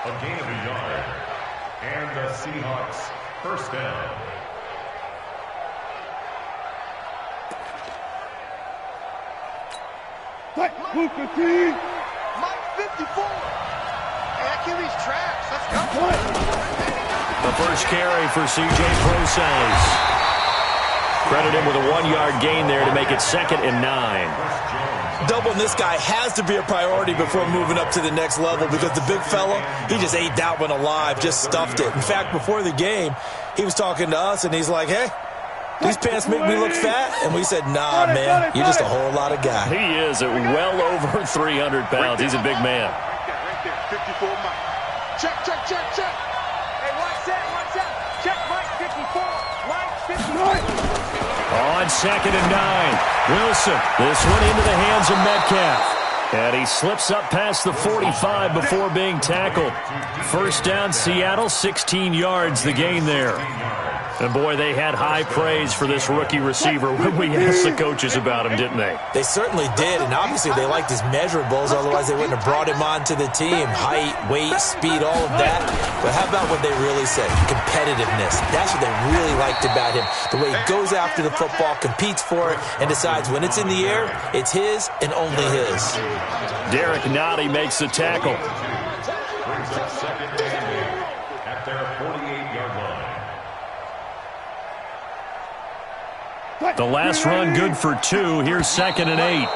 A gain of a yard. And the Seahawks first down. Mike 54. And QB's traps. Let's go. The first carry for C.J. Prosise. Credit him with a 1-yard gain there to make it 2nd and 9. Doubling this guy has to be a priority before moving up to the next level because the big fella, he just ate that one alive, just stuffed it. In fact, before the game, he was talking to us, and he's like, hey, these pants make me look fat. And we said, nah, man, you're just a whole lot of guy. He is at well over 300 pounds. He's a big man. Right there, 54 Mike. Check. Hey, watch that. Check Mike 54. Mike 54. On 2nd and 9. Wilson. This one into the hands of Metcalf. And he slips up past the 45 before being tackled. First down, Seattle, 16 yards the gain there. And, boy, they had high praise for this rookie receiver when we asked the coaches about him, didn't they? They certainly did, and obviously they liked his measurables, otherwise they wouldn't have brought him onto the team. Height, weight, speed, all of that. But how about what they really said? Competitiveness. That's what they really liked about him. The way he goes after the football, competes for it, and decides when it's in the air, it's his and only his. Derek Nottie makes the tackle. At their 48-yard line. The last run good for 2. Here's 2nd and 8.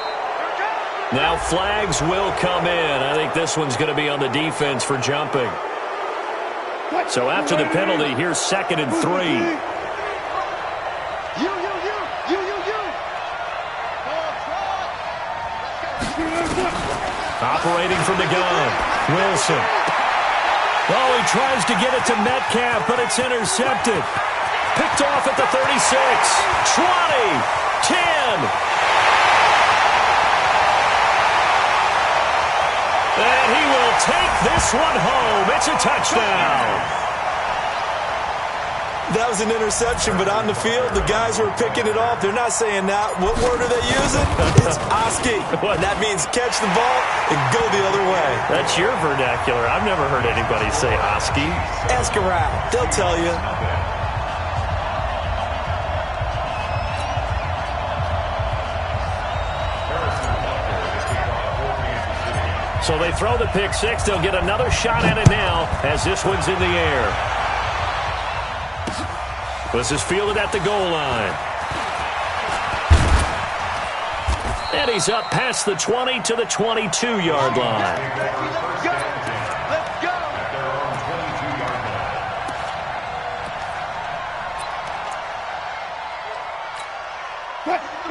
Now flags will come in. I think this one's going to be on the defense for jumping. So after the penalty, here's 2nd and 3. Operating from the gun. Wilson. Oh, he tries to get it to Metcalf, but it's intercepted. Picked off at the 36, 20, 10. And he will take this one home. It's a touchdown. That was an interception, but on the field, the guys who are picking it off, they're not saying that. What word are they using? It's Oski. And that means catch the ball and go the other way. That's your vernacular. I've never heard anybody say Oski. Ask around. They'll tell you. So they throw the pick six. They'll get another shot at it now as this one's in the air. This is fielded at the goal line. And he's up past the 20 to the 22-yard line. Let's go.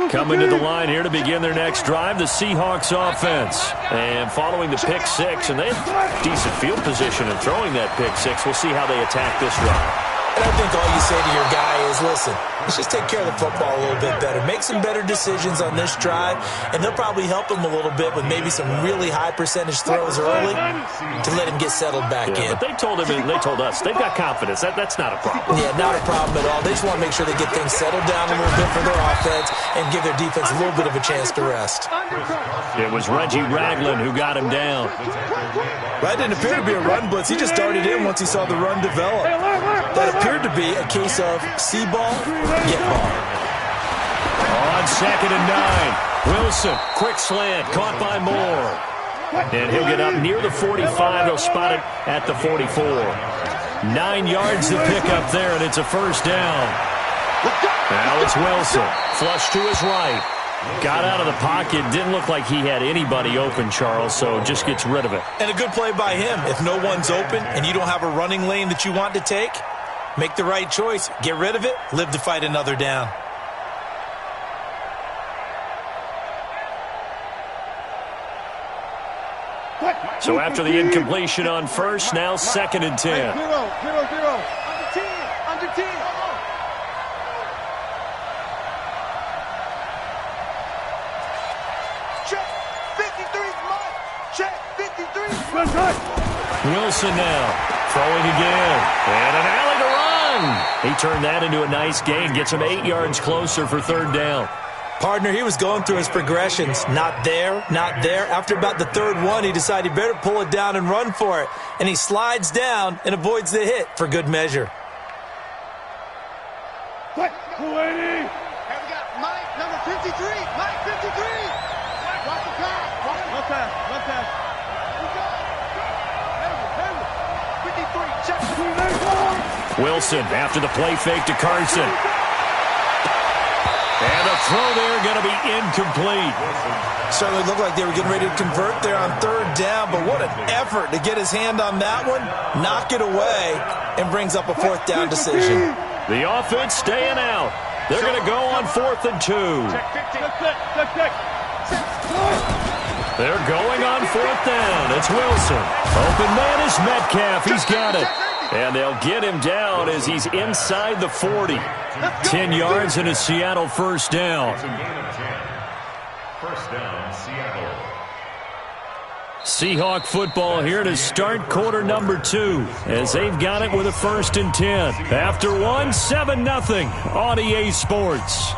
Coming to the line here to begin their next drive, the Seahawks offense. And following the pick six, and they have decent field position in throwing that pick six. We'll see how they attack this drive. And I think all you say to your guy is, listen, let's just take care of the football a little bit better. Make some better decisions on this drive, and they'll probably help him a little bit with maybe some really high percentage throws early to let him get settled back in. But they told him, and they told us, they've got confidence. That's not a problem. Yeah, not a problem at all. They just want to make sure they get things settled down a little bit for their offense and give their defense a little bit of a chance to rest. It was Reggie Ragland who got him down. That didn't appear to be a run blitz. He just darted in once he saw the run develop. That appeared to be a case of see ball, get ball. On 2nd and 9. Wilson, quick slant, caught by Moore. And he'll get up near the 45. They'll spot it at the 44. 9 yards to pick up there, and it's a first down. Now it's Wilson. Flush to his right. Got out of the pocket. Didn't look like he had anybody open, Charles, so just gets rid of it. And a good play by him. If no one's open and you don't have a running lane that you want to take, make the right choice. Get rid of it. Live to fight another down. So after the incompletion on first, now 2nd and 10. 0-0-0. Under 10. Check 53, Mike. Check 53. Wilson now throwing again. And an alley to run. He turned that into a nice gain. Gets him 8 yards closer for third down. Partner, he was going through his progressions. Not there, not there. After about the third one, he decided he better pull it down and run for it. And he slides down and avoids the hit for good measure. Hey, we got Mike, number 53. Mike, 53. Watch the pass. One pass. One pass. Check. Wilson after the play fake to Carson. And a throw there going to be incomplete. Certainly looked like they were getting ready to convert there on third down, but what an effort to get his hand on that one, knock it away, and brings up a fourth down decision. The offense staying out. They're going to go on 4th and 2. They're going on 4th down. It's Wilson. Open man is Metcalf. He's got it. And they'll get him down as he's inside the 40. 10 yards and a Seattle first down. First down, Seattle. Seahawk football here to start quarter number 2 as they've got it with a 1st and 10. After one, 7-0 on EA Sports.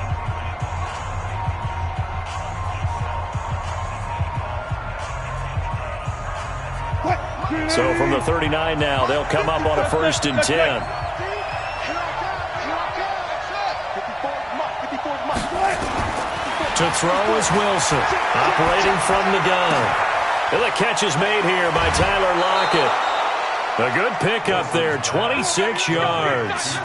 So from the 39 now, they'll come up on a 1st and 10. To throw is Wilson, operating from the gun. And the catch is made here by Tyler Lockett. A good pickup there, 26 yards.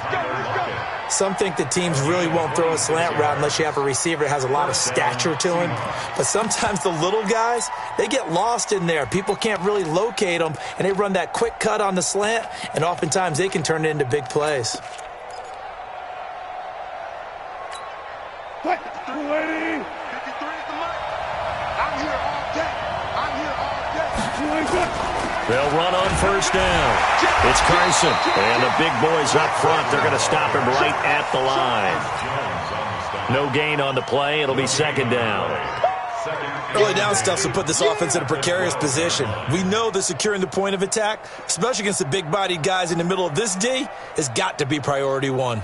Some think that teams really won't throw a slant route unless you have a receiver that has a lot of stature to him. But sometimes the little guys, they get lost in there. People can't really locate them, and they run that quick cut on the slant, and oftentimes they can turn it into big plays. They'll run on 1st down. It's Carson. And the big boys up front. They're going to stop him right at the line. No gain on the play. It'll be 2nd down. Early down stuff will put this offense in a precarious position. We know that securing the point of attack, especially against the big-bodied guys in the middle of this D, has got to be priority 1.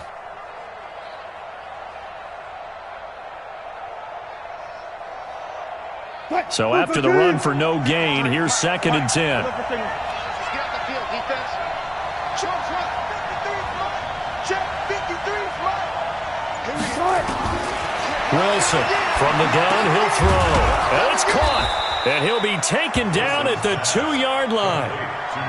So after the run for no gain, here's 2nd and 10. Wilson from the gun, he'll throw. And it's caught. And he'll be taken down at the 2-yard line.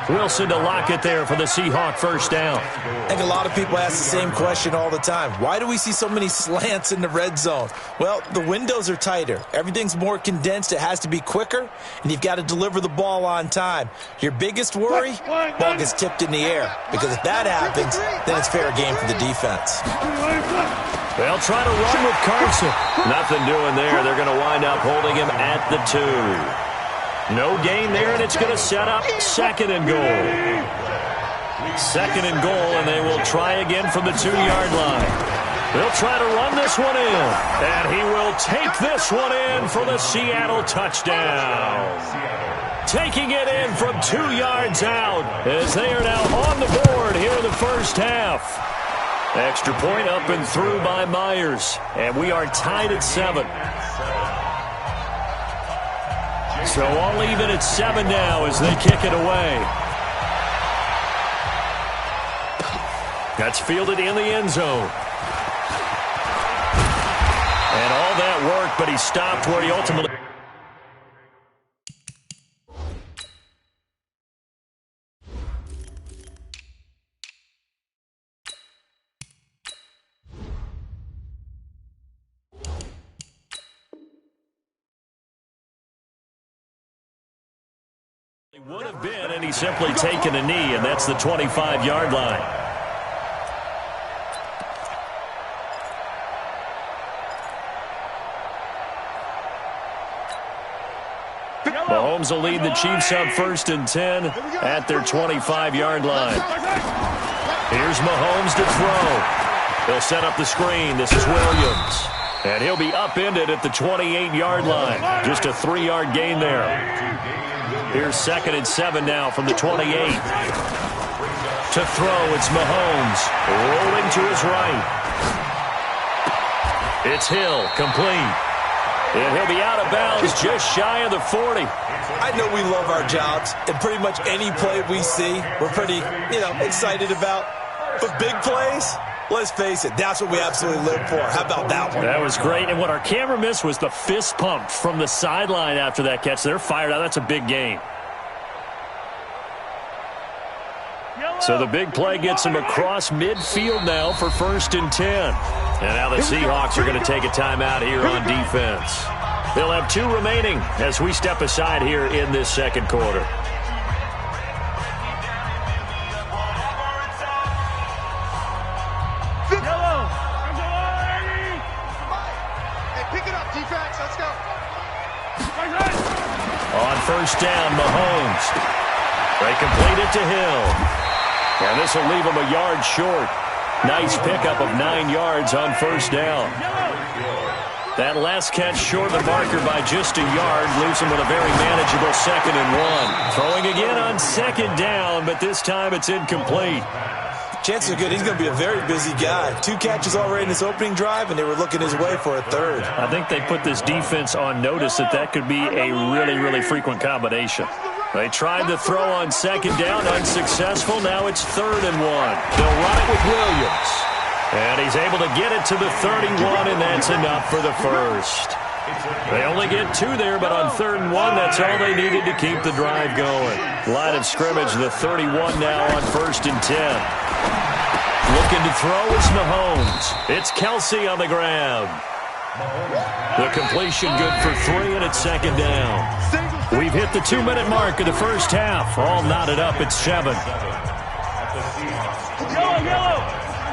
Wilson to lock it there for the Seahawk first down. I think a lot of people ask the same question all the time. Why do we see so many slants in the red zone? Well, the windows are tighter. Everything's more condensed. It has to be quicker, and you've got to deliver the ball on time. Your biggest worry, ball gets tipped in the air, because if that happens, then it's fair game for the defense. They'll try to run with Carson. Nothing doing there. They're going to wind up holding him at the 2. No gain there, and it's going to set up 2nd and goal. 2nd and goal, and they will try again from the 2-yard line. They'll try to run this one in, and he will take this one in for the Seattle touchdown. Taking it in from 2 yards out as they are now on the board here in the first half. Extra point up and through by Myers, and we are tied at 7. So all even at 7 now as they kick it away. That's fielded in the end zone. And all that work, but he stopped where he ultimately... would have been, and he's simply taken a knee, and that's the 25-yard line. Mahomes will lead the Chiefs up 1st and 10 at their 25-yard line. Here's Mahomes to throw. They'll set up the screen. This is Williams. And he'll be upended at the 28-yard line. Just a 3-yard gain there. Here's 2nd and 7 now from the 28. To throw, it's Mahomes. Rolling to his right. It's Hill, complete. And he'll be out of bounds just shy of the 40. I know we love our jobs, and pretty much any play we see, we're pretty, excited about. But big plays, let's face it, that's what we absolutely live for. How about that one? That was great. And what our camera missed was the fist pump from the sideline after that catch. They're fired out. That's a big game. So the big play gets him across midfield now for 1st and 10. And now the Seahawks are going to take a timeout here on defense. They'll have 2 remaining as we step aside here in this second quarter. Hey, pick it up, defense. Let's go. On 1st down, Mahomes. They complete it to Hill. And this will leave him a yard short. Nice pickup of 9 yards on 1st down. That last catch short of the marker by just a yard leaves him with a very manageable 2nd and 1. Throwing again on 2nd down, but this time it's incomplete. Chances are good he's going to be a very busy guy. 2 catches already in his opening drive, and they were looking his way for a 3rd. I think they put this defense on notice that could be a really, really frequent combination. They tried to throw on 2nd down, unsuccessful. Now it's 3rd and 1. They'll run it with Williams. And he's able to get it to the 31, and that's enough for the first. They only get 2 there, but on 3rd and 1, that's all they needed to keep the drive going. Line of scrimmage, the 31 now on 1st and 10. Looking to throw is Mahomes. It's Kelsey on the grab. The completion good for 3, and it's 2nd down. We've hit the 2-minute mark of the first half. All knotted up at 7.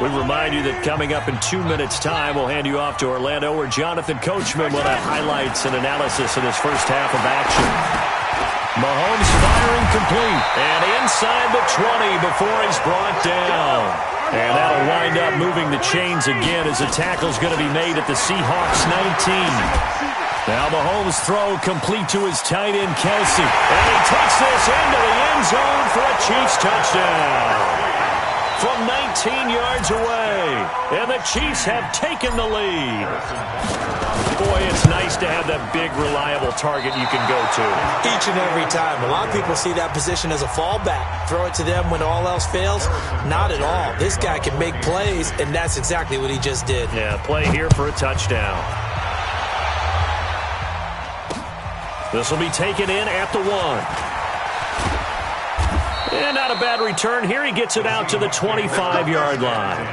We remind you that coming up in 2 minutes' time, we'll hand you off to Orlando, where Jonathan Coachman will have highlights and analysis of this first half of action. Mahomes firing complete, and inside the 20 before he's brought down. And that'll wind up moving the chains again as the tackle's going to be made at the Seahawks 19. Now Mahomes' throw complete to his tight end, Kelsey. And he takes this into the end zone for a Chiefs touchdown. From 19 yards away. And the Chiefs have taken the lead. Boy, it's nice to have that big, reliable target you can go to. Each and every time. A lot of people see that position as a fallback. Throw it to them when all else fails. Not at all. This guy can make plays, and that's exactly what he just did. Yeah, play here for a touchdown. This will be taken in at the 1. And not a bad return here. He gets it out to the 25-yard line.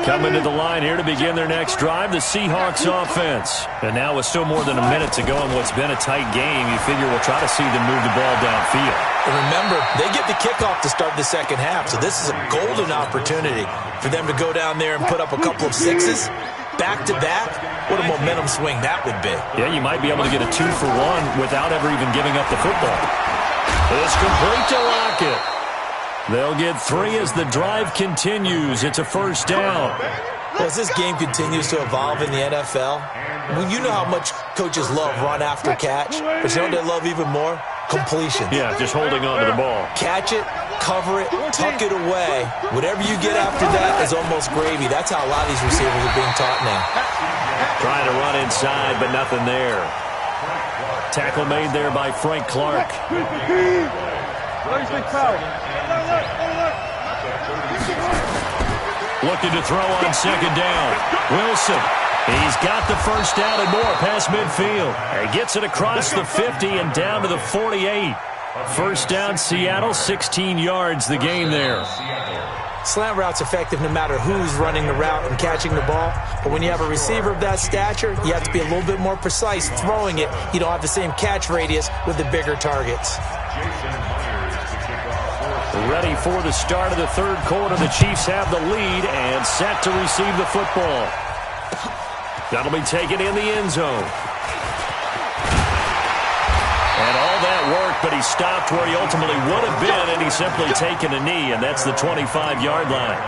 Coming to the line here to begin their next drive, the Seahawks offense. And now with still more than a minute to go in what's been a tight game, you figure we'll try to see them move the ball downfield. And remember, they get the kickoff to start the second half, so this is a golden opportunity for them to go down there and put up a couple of 6s. Back-to-back, what a momentum swing that would be. Yeah, you might be able to get a 2-for-1 without ever even giving up the football. It's complete to Lockett. They'll get 3 as the drive continues. It's a 1st down. As this game continues to evolve in the NFL, you know how much coaches love run after catch, but you know what they love even more? Completion. Yeah, just holding on to the ball. Catch it, cover it, tuck it away. Whatever you get after that is almost gravy. That's how a lot of these receivers are being taught now. Trying to run inside, but nothing there. Tackle made there by Frank Clark. Looking to throw on 2nd down. Wilson. He's got the 1st down and more past midfield. He gets it across the 50 and down to the 48. 1st down, Seattle, 16 yards the game there. Slant route's effective no matter who's running the route and catching the ball. But when you have a receiver of that stature, you have to be a little bit more precise throwing it. You don't have the same catch radius with the bigger targets. Ready for the start of the 3rd quarter. The Chiefs have the lead and set to receive the football. That'll be taken in the end zone. And all that work, but he stopped where he ultimately would have been, and he's simply taken a knee, and that's the 25-yard line.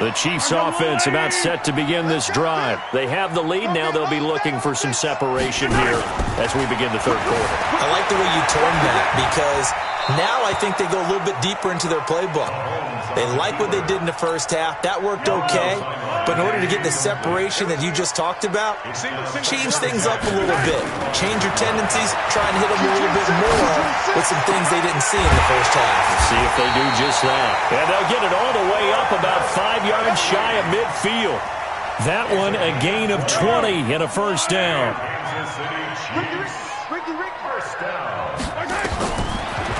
The Chiefs offense about set to begin this drive. They have the lead. Now they'll be looking for some separation here as we begin the 3rd quarter. I like the way you termed that because Now I think they go a little bit deeper into their playbook. They like what they did in the first half. That worked okay. But in order to get the separation that you just talked about, change things up a little bit. Change your tendencies. Try and hit them a little bit more with some things they didn't see in the first half. See if they do just that. And they'll get it all the way up about 5 yards shy of midfield. That one a gain of 20 and a first down.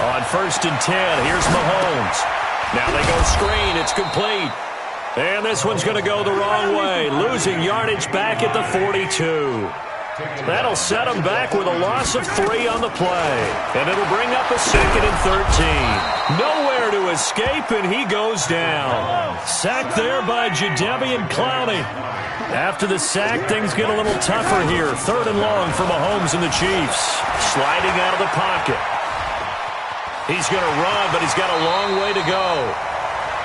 On 1st and 10, here's Mahomes. Now they go screen. It's complete. And this one's going to go the wrong way, losing yardage back at the 42. That'll set him back with a loss of 3 on the play. And it'll bring up a 2nd and 13. Nowhere to escape, and he goes down. Sacked there by Jadeveon Clowney. After the sack, things get a little tougher here. 3rd and long for Mahomes and the Chiefs. Sliding out of the pocket. He's going to run, but he's got a long way to go.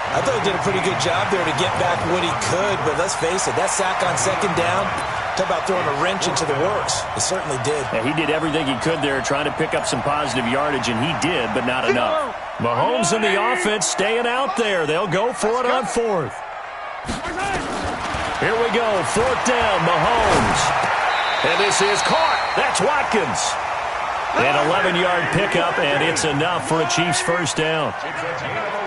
I thought he did a pretty good job there to get back what he could, but let's face it, that sack on 2nd down, talk about throwing a wrench into the works. It certainly did. Yeah, he did everything he could there trying to pick up some positive yardage, and he did, but not enough. Mahomes and the offense staying out there. They'll go for it on 4th. Here we go, 4th down, Mahomes. And this is caught. That's Watkins. An 11-yard pickup, and it's enough for a Chiefs first down.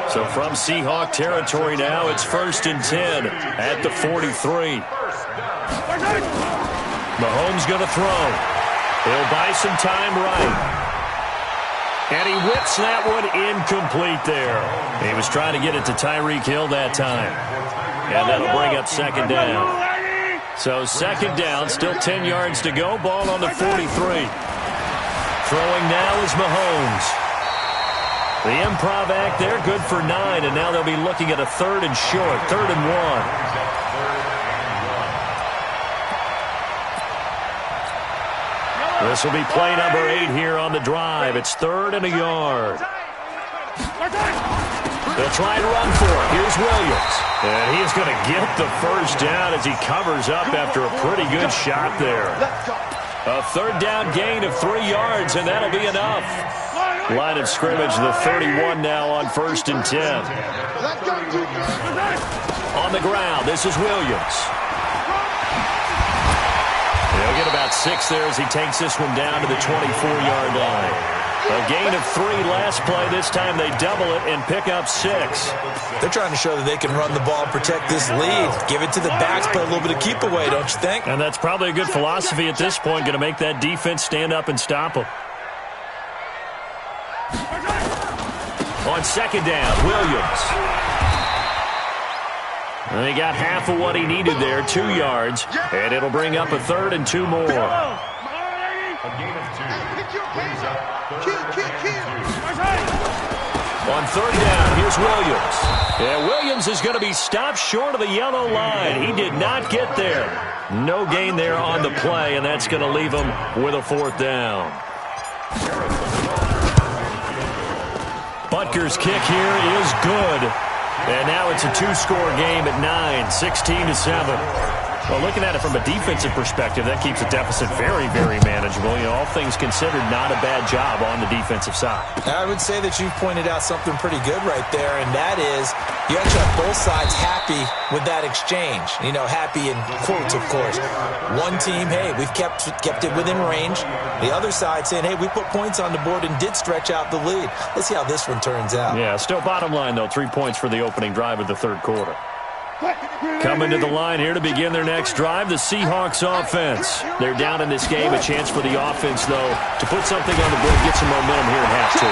So from Seahawk territory now, it's 1st and 10 at the 43. Mahomes going to throw. He'll buy some time right. And he whips that one incomplete there. He was trying to get it to Tyreek Hill that time. And that'll bring up 2nd down. So 2nd down, still 10 yards to go. Ball on the 43. Throwing now is Mahomes. The improv act there, good for 9, and now they'll be looking at a 3rd and short, 3rd and 1. This will be play number 8 here on the drive. It's 3rd and a yard. They'll try and run for it. Here's Williams. And he's going to get the first down as he covers up after a pretty good shot there. A 3rd down gain of 3 yards, and that'll be enough. Line of scrimmage, the 31 now on 1st and 10. On the ground, this is Williams. He'll get about 6 there as he takes this one down to the 24-yard line. A gain of 3 last play. This time they double it and pick up 6. They're trying to show that they can run the ball, protect this lead. Give it to the backs, play a little bit of keep away, don't you think? And that's probably a good philosophy at this point, going to make that defense stand up and stop them. On 2nd down, Williams. And he got half of what he needed there, 2 yards. And it'll bring up a 3rd and 2 more. A gain of 2. Brings up 3rd On 3rd down, here's Williams. Yeah, Williams is going to be stopped short of the yellow line. He did not get there. No gain there on the play, and that's going to leave him with a 4th down. Butker's kick here is good. And now it's a 2-score game at 9, 16-7. Well, looking at it from a defensive perspective, that keeps the deficit very, very manageable. You know, all things considered, not a bad job on the defensive side. I would say that you've pointed out something pretty good right there, and that is you actually have both sides happy with that exchange. You know, happy in quotes, of course. One team, hey, we've kept it within range. The other side saying, hey, we put points on the board and did stretch out the lead. Let's see how this one turns out. Yeah, still bottom line, though, 3 points for the opening drive of the 3rd quarter. Coming to the line here to begin their next drive, the Seahawks offense. They're down in this game. A chance for the offense, though, to put something on the board, get some momentum here at half 2.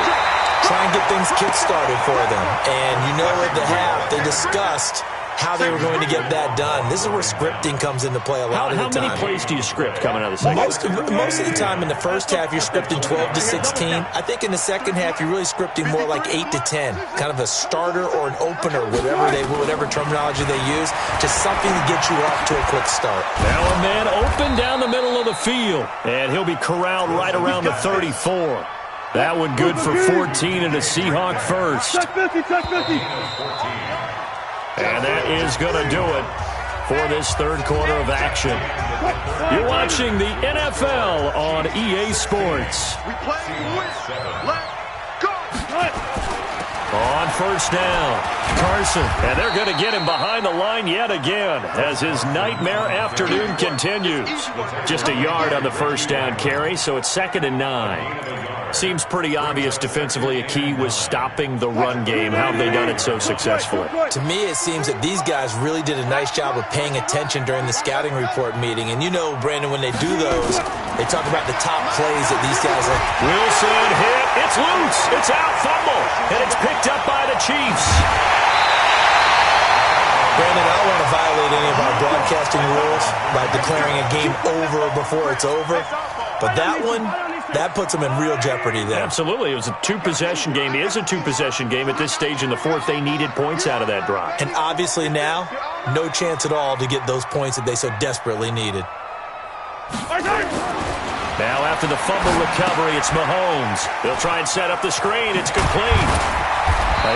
Try and get things kick-started for them. And you know at the half, they discussed how they were going to get that done. This is where scripting comes into play a lot of the time. How many plays do you script coming out of the second half? Most of the time in the first half, you're scripting 12 to 16. I think in the second half, you're really scripting more like 8 to 10. Kind of a starter or an opener, whatever terminology they use. Just something to get you off to a quick start. Now a man open down the middle of the field. And he'll be corralled right around the 34. That one good for 14 and a Seahawk first. And that is going to do it for this 3rd quarter of action. You're watching the NFL on EA Sports. We play, win, let's go. On first down, Carson. And they're going to get him behind the line yet again as his nightmare afternoon continues. Just a yard on the first down carry, so it's 2nd and 9. Seems pretty obvious defensively a key was stopping the run game. How have they done it so successfully? To me, it seems that these guys really did a nice job of paying attention during the scouting report meeting. And you know, Brandon, when they do those, they talk about the top plays that these guys like. Wilson hit. It's loose. It's out. Fumble. And it's picked up by the Chiefs. Brandon, I don't want to violate any of our broadcasting rules by declaring a game over before it's over. But that one, that puts them in real jeopardy there. Absolutely. It was a two-possession game. It is a two-possession game at this stage in the fourth. They needed points out of that drive. And obviously now, no chance at all to get those points that they so desperately needed. Now after the fumble recovery, it's Mahomes. They'll try and set up the screen. It's complete.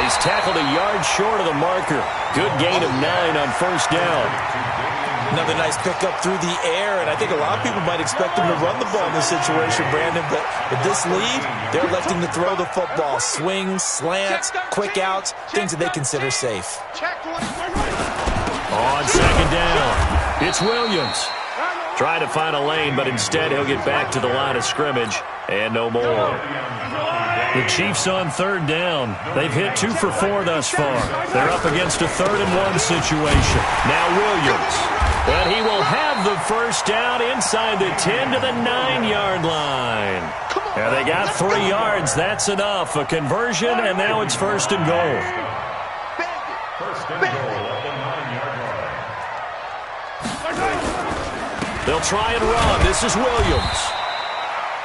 He's tackled a yard short of the marker. Good gain of 9 on first down. Another nice pickup through the air, and I think a lot of people might expect him to run the ball in this situation, Brandon, but with this lead, they're electing to throw the football. Swings, slants, quick outs, things that they consider safe. On second down, it's Williams. Trying to find a lane, but instead he'll get back to the line of scrimmage, and no more. The Chiefs on third down. They've hit 2 for 4 thus far. They're up against a 3rd and 1 situation. Now Williams. But he will have the first down inside the 10 to the 9-yard line. And they got 3 yards. That's enough. A conversion, and now it's 1st and goal. First and goal at the 9-yard line. They'll try and run. This is Williams.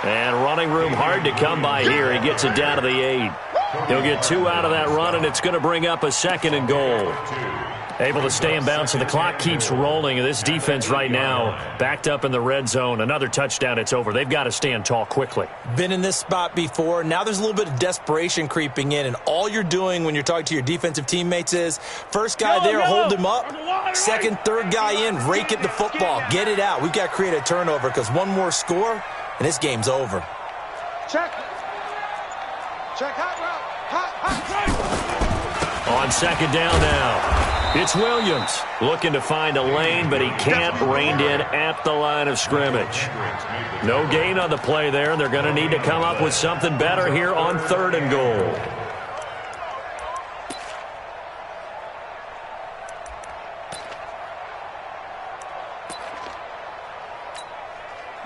And running room hard to come by here. He gets it down to the 8. He'll get 2 out of that run, and it's going to bring up a 2nd and goal. Able to stay in bounds, so the clock keeps rolling. This defense right now backed up in the red zone. Another touchdown, it's over. They've got to stand tall quickly. Been in this spot before. Now there's a little bit of desperation creeping in, and all you're doing when you're talking to your defensive teammates is first guy there, hold him up. Second, third guy in, rake at the football. Get it out. We've got to create a turnover because one more score, and this game's over. Check. Check hot route. Hot. On second down now. It's Williams looking to find a lane, but he can't. Reined in at the line of scrimmage. No gain on the play there. They're going to need to come up with something better here on 3rd and goal.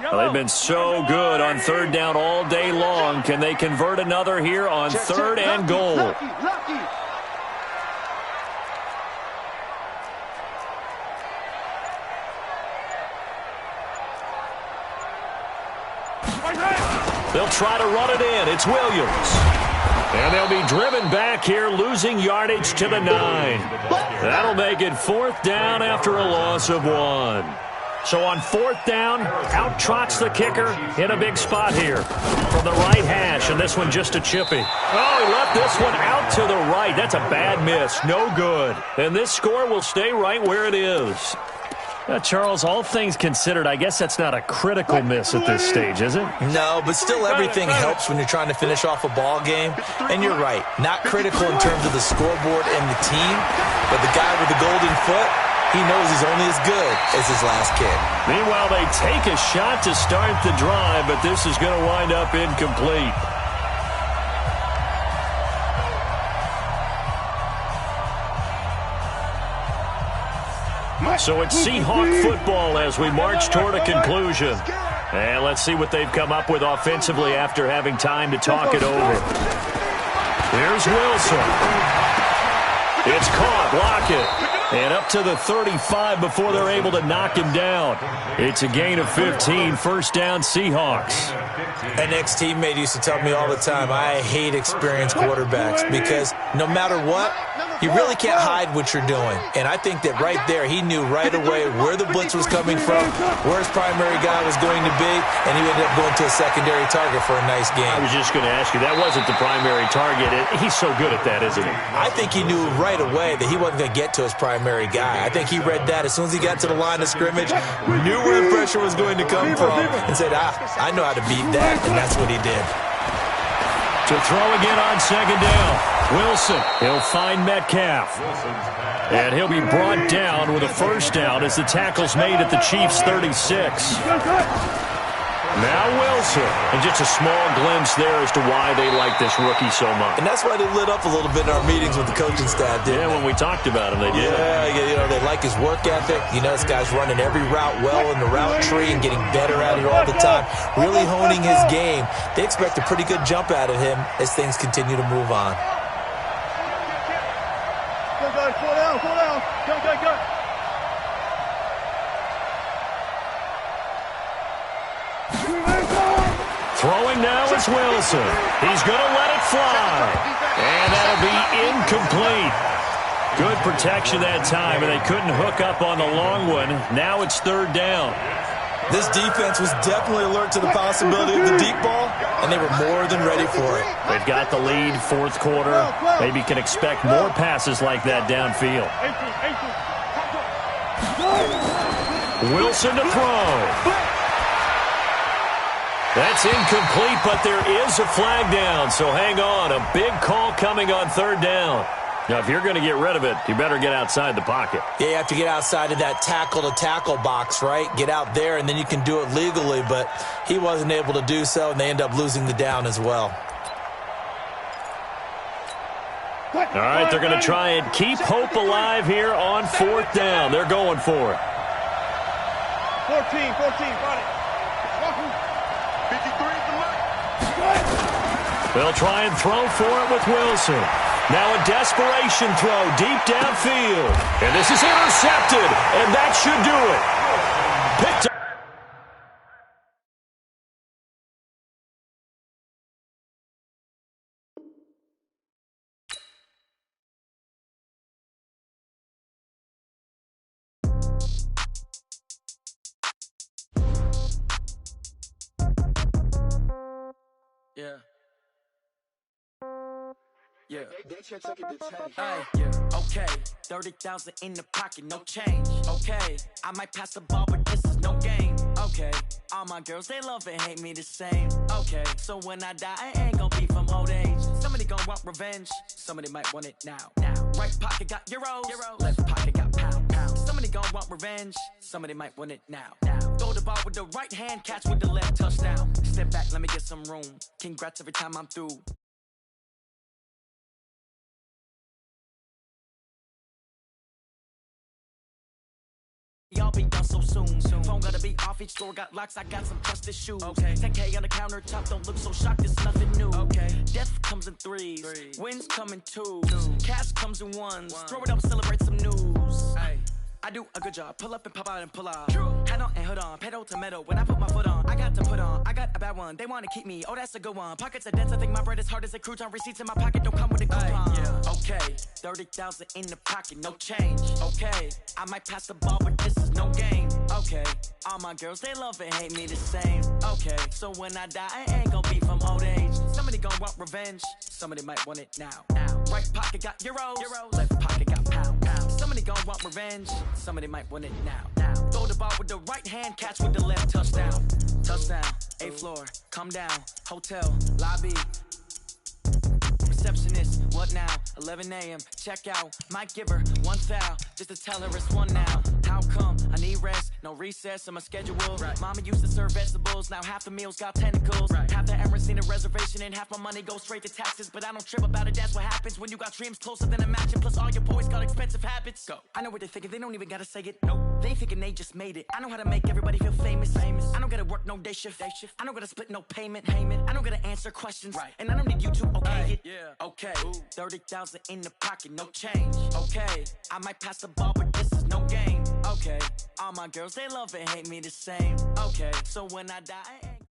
Well, they've been so good on 3rd down all day long. Can they convert another here on 3rd and goal? Lucky. They'll try to run it in. It's Williams. And they'll be driven back here, losing yardage to the 9. That'll make it 4th down after a loss of 1. So on 4th down, out trots the kicker in a big spot here from the right hash, and this one just a chippy. Oh, he left this one out to the right. That's a bad miss. No good. And this score will stay right where it is. Charles, all things considered, I guess that's not a critical miss at this stage, is it? No, but still everything helps when you're trying to finish off a ball game. And you're right, not critical in terms of the scoreboard and the team, but the guy with the golden foot, he knows he's only as good as his last kick. Meanwhile, they take a shot to start the drive, but this is going to wind up incomplete. So it's Seahawk football as we march toward a conclusion. And let's see what they've come up with offensively after having time to talk it over. Here's Wilson. It's caught. Block it. And up to the 35 before they're able to knock him down. It's a gain of 15. First down, Seahawks. An ex-teammate used to tell me all the time, I hate experienced quarterbacks because no matter what, you really can't hide what you're doing. And I think that right there, he knew right away where the blitz was coming from, where his primary guy was going to be, and he ended up going to a secondary target for a nice game. I was just going to ask you, that wasn't the primary target. He's so good at that, isn't he? I think he knew right away that he wasn't going to get to his primary guy. I think he read that as soon as he got to the line of scrimmage, knew where the pressure was going to come from, and said, I know how to beat that, and that's what he did. To throw again on second down. Wilson, he'll find Metcalf. And he'll be brought down with a first down as the tackle's made at the Chiefs' 36. Now Wilson, and just a small glimpse there as to why they like this rookie so much. And that's why they lit up a little bit in our meetings with the coaching staff, didn't they? When we talked about him, they did. Yeah, they like his work ethic. This guy's running every route well in the route tree and getting better at it all the time, really honing his game. They expect a pretty good jump out of him as things continue to move on. Fall down. Go. Throwing now is Wilson. He's going to let it fly. And that'll be incomplete. Good protection that time, and they couldn't hook up on the long one. Now it's third down. This defense was definitely alert to the possibility of the deep ball, and they were more than ready for it. They've got the lead, fourth quarter. Maybe can expect more passes like that downfield. Wilson to throw. That's incomplete, but there is a flag down, so hang on. A big call coming on third down. Now, if you're going to get rid of it, you better get outside the pocket. Yeah, you have to get outside of that tackle-to-tackle box, right? Get out there, and then you can do it legally, but he wasn't able to do so, and they end up losing the down as well. All right, they're going to try and keep hope alive here on fourth down. They're going for it. 14, got it. 53 at the left. They'll try and throw for it with Wilson. Now a desperation throw deep downfield. And this is intercepted, and that should do it. Picked up. Okay, 30,000 in the pocket, no change. Okay, I might pass the ball, but this is no game. Okay, all my girls, they love and hate me the same. Okay, so when I die, I ain't gonna be from old age. Somebody gonna want revenge, somebody might want it now. Right pocket got euros, left pocket got pounds. Somebody gonna want revenge, somebody might want it now. Throw the ball with the right hand, catch with the left, touchdown. Step back, let me get some room. Congrats every time I'm through. Y'all be done so soon. Phone gotta be off, each store got locks, I got some trusted shoes. Okay, 10K on the countertop, don't look so shocked, it's nothing new. Okay, death comes in threes, wins come in twos, cash comes in ones. Throw it up, celebrate some news. Ay. I do a good job, pull up and pop out and pull off. Head on and hood on, pedal to metal. When I put my foot on, I got to put on. I got a bad one, they wanna keep me, oh that's a good one. Pockets are dense, I think my bread is hard as a crouton. Receipts in my pocket don't come with a coupon. Okay, 30,000 in the pocket, no change. Okay, I might pass the ball, but this is no game. Okay, all my girls, they love and hate me the same. Okay, so when I die, I ain't gonna be from old age. Somebody gonna want revenge, somebody might want it now. Right pocket got euros, left pocket got pounds. Somebody gonna want revenge, somebody might want it now. Throw the ball with the right hand, catch with the left, touchdown. Touchdown, 8th floor, come down, hotel, lobby. Receptionist, what now? 11 a.m., check out. Might give her one foul, just to tell her it's one now. How come? I need rest, no recess in my schedule. Mama used to serve vegetables, now half the meals got tentacles. Half the Emirates need a reservation and half my money goes straight to taxes. But I don't trip about it, that's what happens when you got dreams closer than a match. And plus all your boys got expensive habits. Go. I know what they're thinking, they don't even gotta say it. Nope. They thinking they just made it. I know how to make everybody feel famous. I don't gotta work no day shift. I don't gotta split no payment. I don't gotta answer questions. And I don't need you to okay it. Okay, 30,000 in the pocket, no change. Okay, I might pass the ball, but this is no game. Okay, all my girls, they love and hate me the same. Okay, so when I die, I ain't...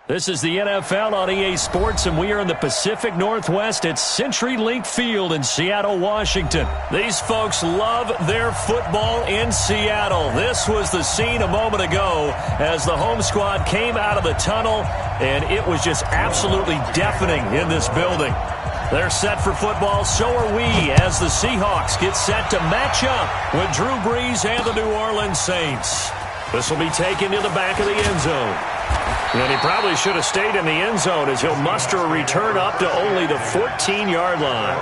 This is the NFL on EA Sports, and we are in the Pacific Northwest at CenturyLink Field in Seattle, Washington. These folks love their football in Seattle. This was the scene a moment ago as the home squad came out of the tunnel, and it was just absolutely deafening in this building. They're set for football, so are we, as the Seahawks get set to match up with Drew Brees and the New Orleans Saints. This will be taken to the back of the end zone. And he probably should have stayed in the end zone as he'll muster a return up to only the 14-yard line.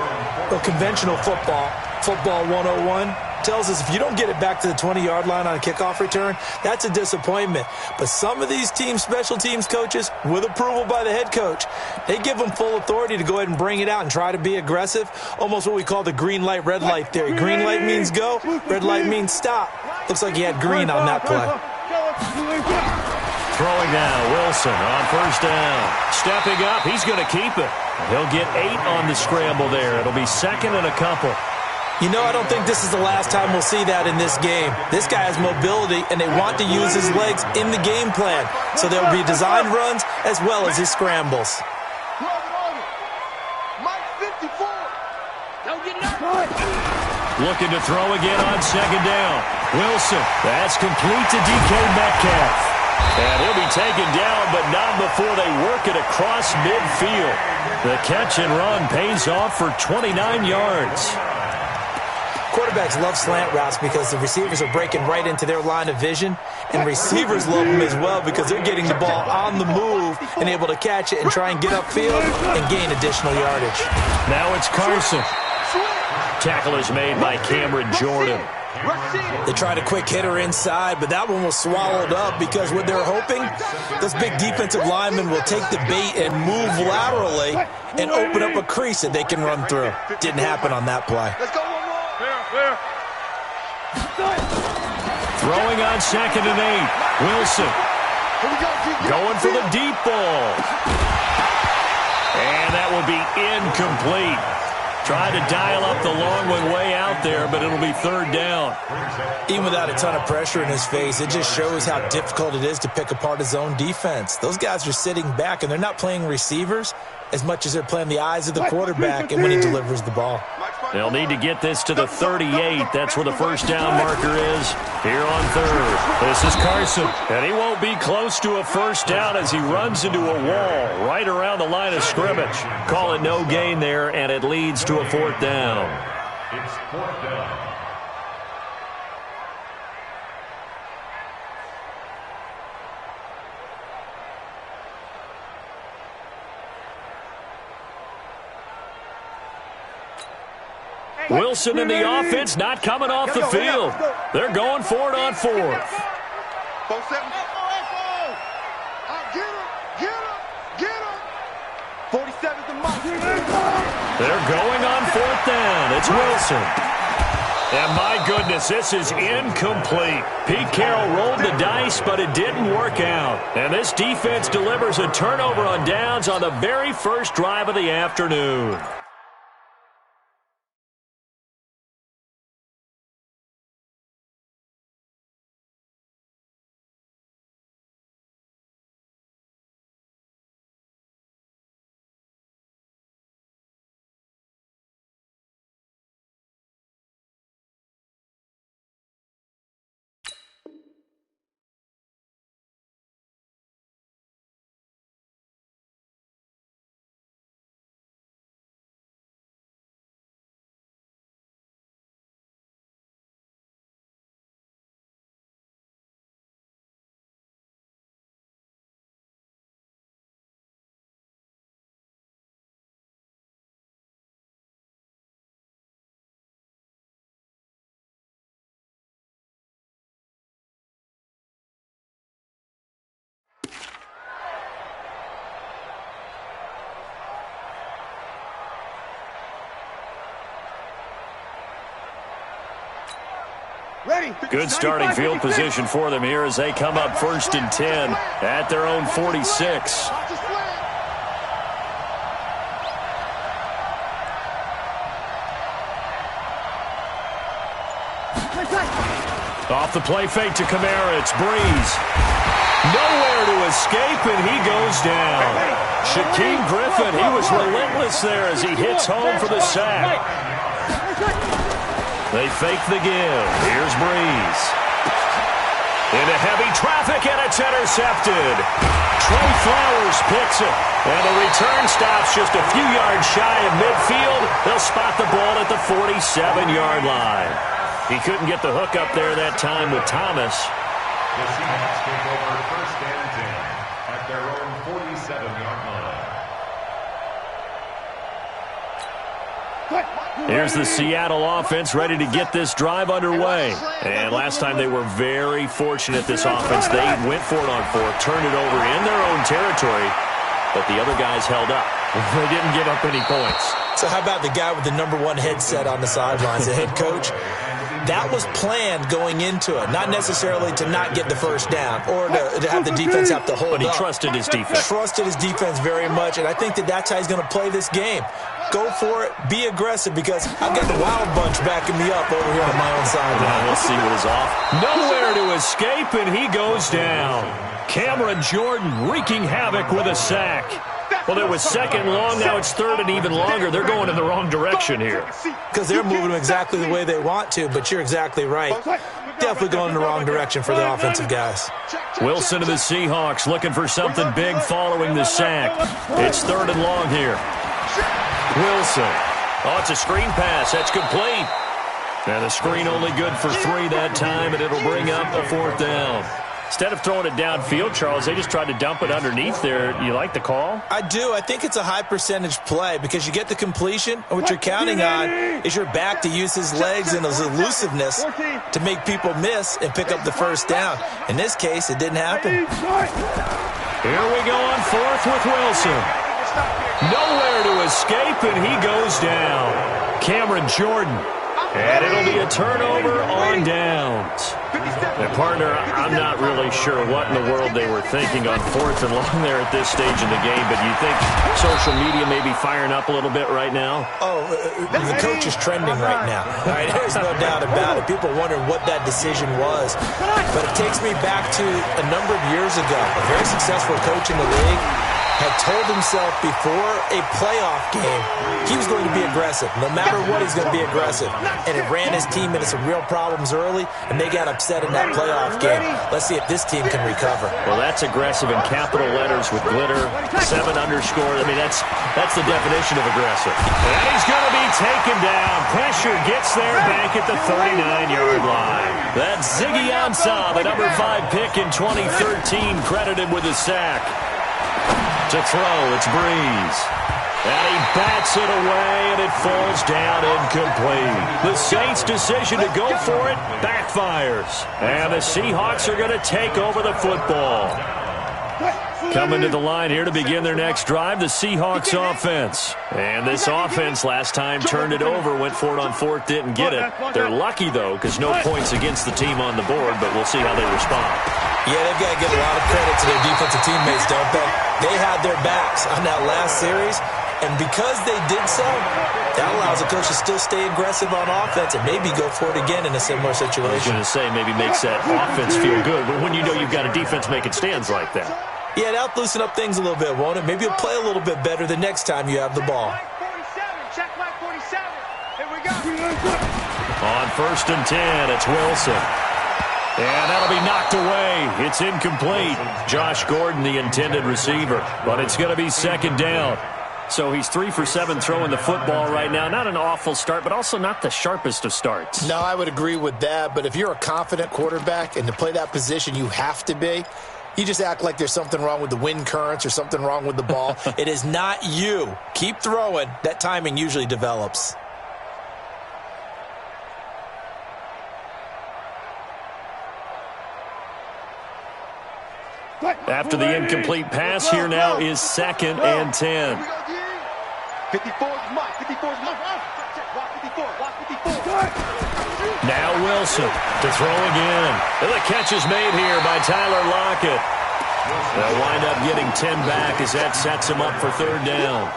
Well, conventional football 101, tells us if you don't get it back to the 20-yard line on a kickoff return, that's a disappointment. But some of these special teams coaches, with approval by the head coach, they give them full authority to go ahead and bring it out and try to be aggressive, almost what we call the green light, red light theory. Green light means go, red light means stop. Looks like he had green on that play. Throwing now, Wilson on first down. Stepping up, he's going to keep it. He'll get 8 on the scramble there. It'll be second and a couple. You know, I don't think this is the last time we'll see that in this game. This guy has mobility, and they want to use his legs in the game plan. So there will be designed runs as well as his scrambles. Looking to throw again on second down. Wilson, that's complete to DK Metcalf. And he'll be taken down, but not before they work it across midfield. The catch and run pays off for 29 yards. Quarterbacks love slant routes because the receivers are breaking right into their line of vision, and receivers love them as well because they're getting the ball on the move and able to catch it and try and get upfield and gain additional yardage. Now it's Carson. Tackle is made by Cameron Jordan. They tried a quick hitter inside, but that one was swallowed up because what they're hoping, those big defensive linemen will take the bait and move laterally and open up a crease that they can run through. Didn't happen on that play. Throwing on second and 8. Wilson going for the deep ball. And that will be incomplete. Tried to dial up the long one way out there, but it'll be third down. Even without a ton of pressure in his face, it just shows how difficult it is to pick apart his own defense. Those guys are sitting back, and they're not playing receivers as much as they're playing the eyes of the quarterback and when he delivers the ball. They'll need to get this to the 38. That's where the first down marker is here on third. This is Carson, and he won't be close to a first down as he runs into a wall right around the line of scrimmage. Call it no gain there, and it leads to a fourth down. It's fourth down. Wilson and the offense not coming off the field. They're going for it on fourth. 4-7. Get him. 47's the mark. They're going on fourth down. It's Wilson. And my goodness, this is incomplete. Pete Carroll rolled the dice, but it didn't work out. And this defense delivers a turnover on downs on the very first drive of the afternoon. Good starting field position for them here as they come up 1st and 10 at their own 46. Off the play fake to Kamara, it's Breeze. Nowhere to escape, and he goes down. Shaquem Griffin, he was relentless there as he hits home for the sack. They fake the give. Here's Breeze. Into heavy traffic, and it's intercepted. Trey Flowers picks it. And the return stops just a few yards shy of midfield. They'll spot the ball at the 47-yard line. He couldn't get the hook up there that time with Thomas. The Seahawks take over 1st and 10 at their 47-yard line. Here's the Seattle offense ready to get this drive underway. And last time they were very fortunate, this offense. They went for it on fourth, turned it over in their own territory, but the other guys held up. They didn't give up any points. So how about the guy with the #1 headset on the sidelines, the head coach? That was planned going into it, not necessarily to not get the first down or to have the defense have to hold up. But he trusted his defense. Trusted his defense very much, and I think that's how he's going to play this game. Go for it, be aggressive, because I've got the Wild Bunch backing me up over here on my own sideline. Now we'll see what is off. Nowhere to escape, and he goes down. Cameron Jordan wreaking havoc with a sack. Well, it was second long. Now it's third and even longer. They're going in the wrong direction here. Because they're moving them exactly the way they want to, but you're exactly right. Definitely going in the wrong direction for the offensive guys. Wilson to the Seahawks looking for something big following the sack. It's third and long here. Wilson. Oh, it's a screen pass. That's complete. And the screen only good for 3 that time, and it'll bring up a fourth down. Instead of throwing it downfield, Charles, they just tried to dump it underneath there. You like the call? I do. I think it's a high percentage play because you get the completion, and what you're counting on is your back to use his legs and his elusiveness to make people miss and pick up the first down. In this case, it didn't happen. Here we go on fourth with Wilson. Nowhere to escape, and he goes down. Cameron Jordan. And it'll be a turnover on downs. And partner, I'm not really sure what in the world they were thinking on fourth and long there at this stage in the game, but you think social media may be firing up a little bit right now? Oh, the coach is trending right now. All right, there's no doubt about it. People wondering what that decision was. But it takes me back to a number of years ago. A very successful coach in the league had told himself before a playoff game he was going to be aggressive. No matter what, he's going to be aggressive. And it ran his team into some real problems early, and they got upset in that playoff game. Let's see if this team can recover. Well, that's aggressive in capital letters with glitter, 7 underscore. I mean, that's the definition of aggressive. And he's going to be taken down. Pressure gets there back at the 39-yard line. That's Ziggy Ansah, the number 5 pick in 2013, credited with a sack. To throw, it's Breeze. And he bats it away, and it falls down incomplete. The Saints' decision to go for it backfires. And the Seahawks are going to take over the football. Coming to the line here to begin their next drive, the Seahawks offense. And this offense last time turned it over, went for it on fourth, didn't get it. They're lucky, though, because no points against the team on the board, but we'll see how they respond. Yeah, they've got to give a lot of credit to their defensive teammates, don't they? They had their backs on that last series, and because they did so, that allows the coach to still stay aggressive on offense and maybe go for it again in a similar situation. I was going to say maybe makes that offense feel good, but when you know you've got a defense making stands like that. Yeah, that'll loosen up things a little bit, won't it? Maybe you'll play a little bit better the next time you have the ball. Check my 47. Here we go. On first and 10, it's Wilson. And that'll be knocked away. It's incomplete. Josh Gordon, the intended receiver. But it's going to be second down. So he's 3 for 7 throwing the football right now. Not an awful start, but also not the sharpest of starts. No, I would agree with that. But if you're a confident quarterback and to play that position, you have to be. You just act like there's something wrong with the wind currents or something wrong with the ball. It is not you. Keep throwing. That timing usually develops. After the incomplete pass, here now is second and 10. 54's Mike. 54's Mike. Walk 54. Walk 54. Now Wilson to throw again. And the catch is made here by Tyler Lockett. They'll wind up getting 10 back as that sets him up for third down.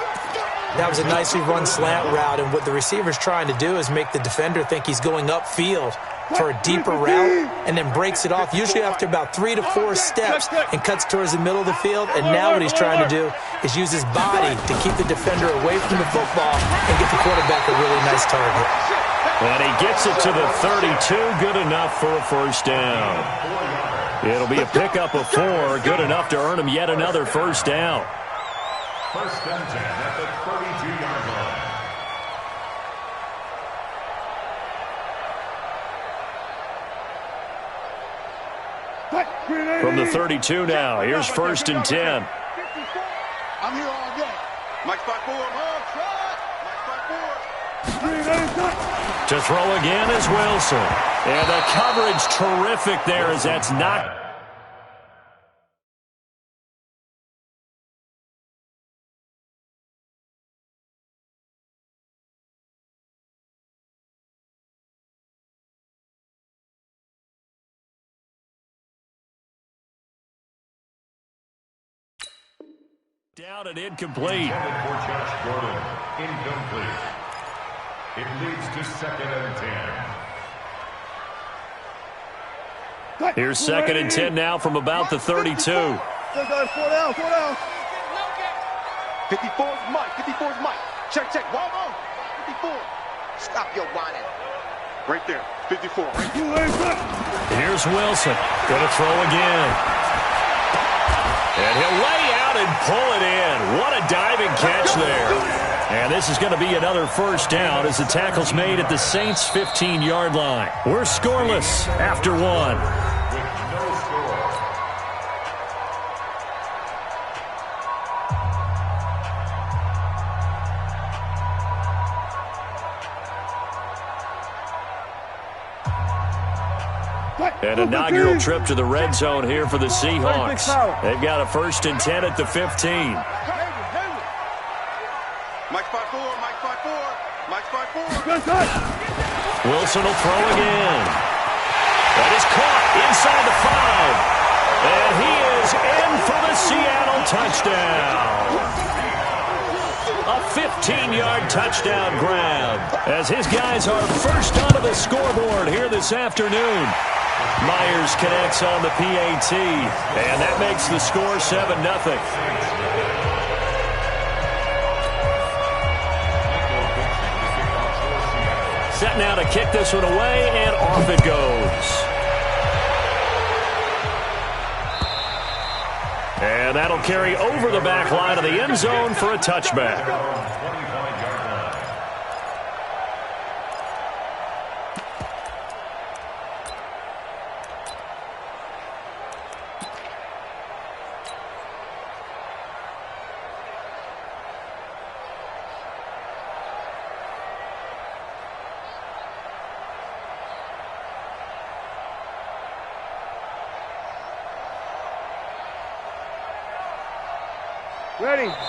That was a nicely run slant route, and what the receiver's trying to do is make the defender think he's going upfield for a deeper route and then breaks it off, usually after about 3 to 4 steps, and cuts towards the middle of the field. And now what he's trying to do is use his body to keep the defender away from the football and get the quarterback a really nice target. And he gets it to the 32, good enough for a first down. It'll be a pickup of 4, good enough to earn him yet another first down. First and 10 at the 32-yard line. From the 32 now, here's first and 10. I'm here all day. Mike spot 4. Mike spot 4. To throw again is Wilson. And the coverage terrific there as that's knocked. Down and incomplete. For Josh Gordon, incomplete. It leads to 2nd and 10. Here's 2nd and 10 now from about the 32. 54 is Mike. 54 is Mike. Check. Wall on. 54. Stop your whining. Right there. 54. Right there. Here's Wilson. Gonna throw again. And he'll lay out and pull it in. What a diving catch there. And this is going to be another first down as the tackle's made at the Saints' 15-yard line. We're scoreless after 1. With no score. An inaugural trip to the red zone here for the Seahawks. They've got a 1st and 10 at the 15. Mike spot 4. Mike spot 4. Mike spot 4. Wilson will throw again. That is caught inside the 5. And he is in for the Seattle touchdown. A 15-yard touchdown grab as his guys are first onto the scoreboard here this afternoon. Myers connects on the PAT, and that makes the score 7-0. Set now to kick this one away, and off it goes. And that'll carry over the back line of the end zone for a touchback.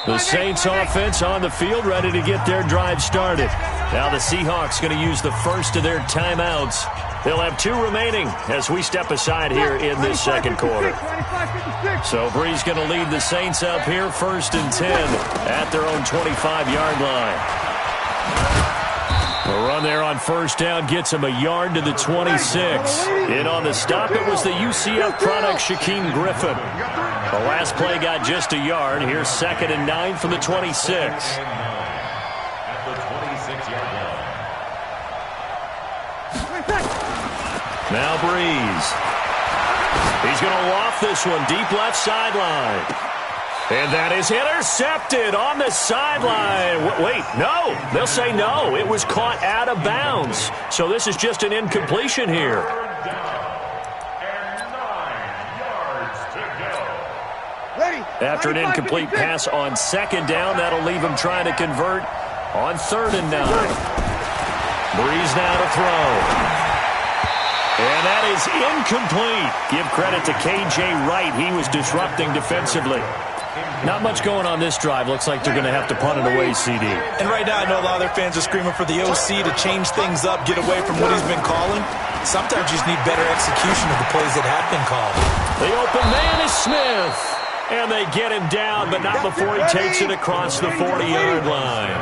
The Saints offense on the field, ready to get their drive started. Now the Seahawks going to use the first of their timeouts. They'll have 2 remaining as we step aside here in this second quarter. So Bree's going to lead the Saints up here 1st and 10 at their own 25-yard line. The run there on 1st down gets him a yard to the 26. In on the stop, it was the UCF product, Shaquem Griffin. The last play got just a yard. Here's 2nd and 9 from the 26. At the 26-yard line. Now Breeze. He's going to loft this one deep left sideline. And that is intercepted on the sideline. Wait, no. They'll say no. It was caught out of bounds. So this is just an incompletion here. 3rd down and 9 yards to go. After an incomplete pass on 2nd down, that'll leave him trying to convert on 3rd and 9. Breeze now to throw. And that is incomplete. Give credit to K.J. Wright. He was disrupting defensively. Not much going on this drive. Looks like they're going to have to punt it away, CD. And right now, I know a lot of their fans are screaming for the OC to change things up, get away from what he's been calling. Sometimes you just need better execution of the plays that have been called. The open man is Smith. And they get him down, but not before he takes it across the 40-yard line.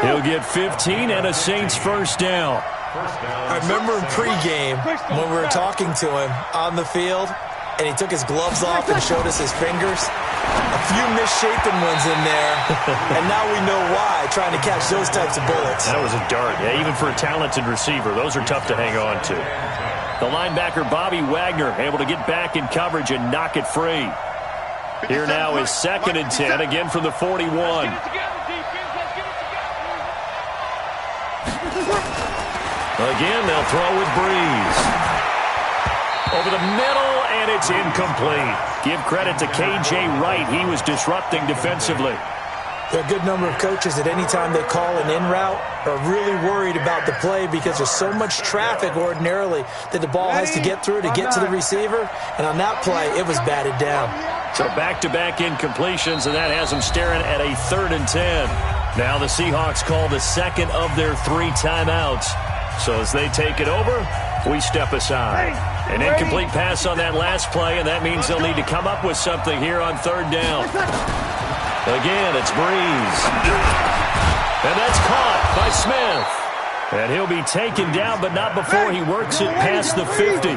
He'll get 15 and a Saints 1st down. I remember in pregame when we were talking to him on the field, and he took his gloves off and showed us his fingers. A few misshapen ones in there, and now we know why, trying to catch those types of bullets. That was a dart. Yeah, even for a talented receiver, those are tough to hang on to. The linebacker, Bobby Wagner, able to get back in coverage and knock it free. Here now is 2nd and 10, again from the 41. Again, they'll throw with Breeze. over the middle, and it's incomplete. Give credit to K.J. Wright. He was disrupting defensively. There are a good number of coaches that any time they call an in route are really worried about the play because there's so much traffic ordinarily that the ball has to get through to get to the receiver. And on that play, it was batted down. So back-to-back incompletions, and that has them staring at a 3rd and 10. Now the Seahawks call the second of their 3 timeouts. So as they take it over, we step aside. An incomplete pass on that last play, and that means they'll need to come up with something here on 3rd down. Again, it's Breeze. And that's caught by Smith. And he'll be taken down, but not before he works it past the 50.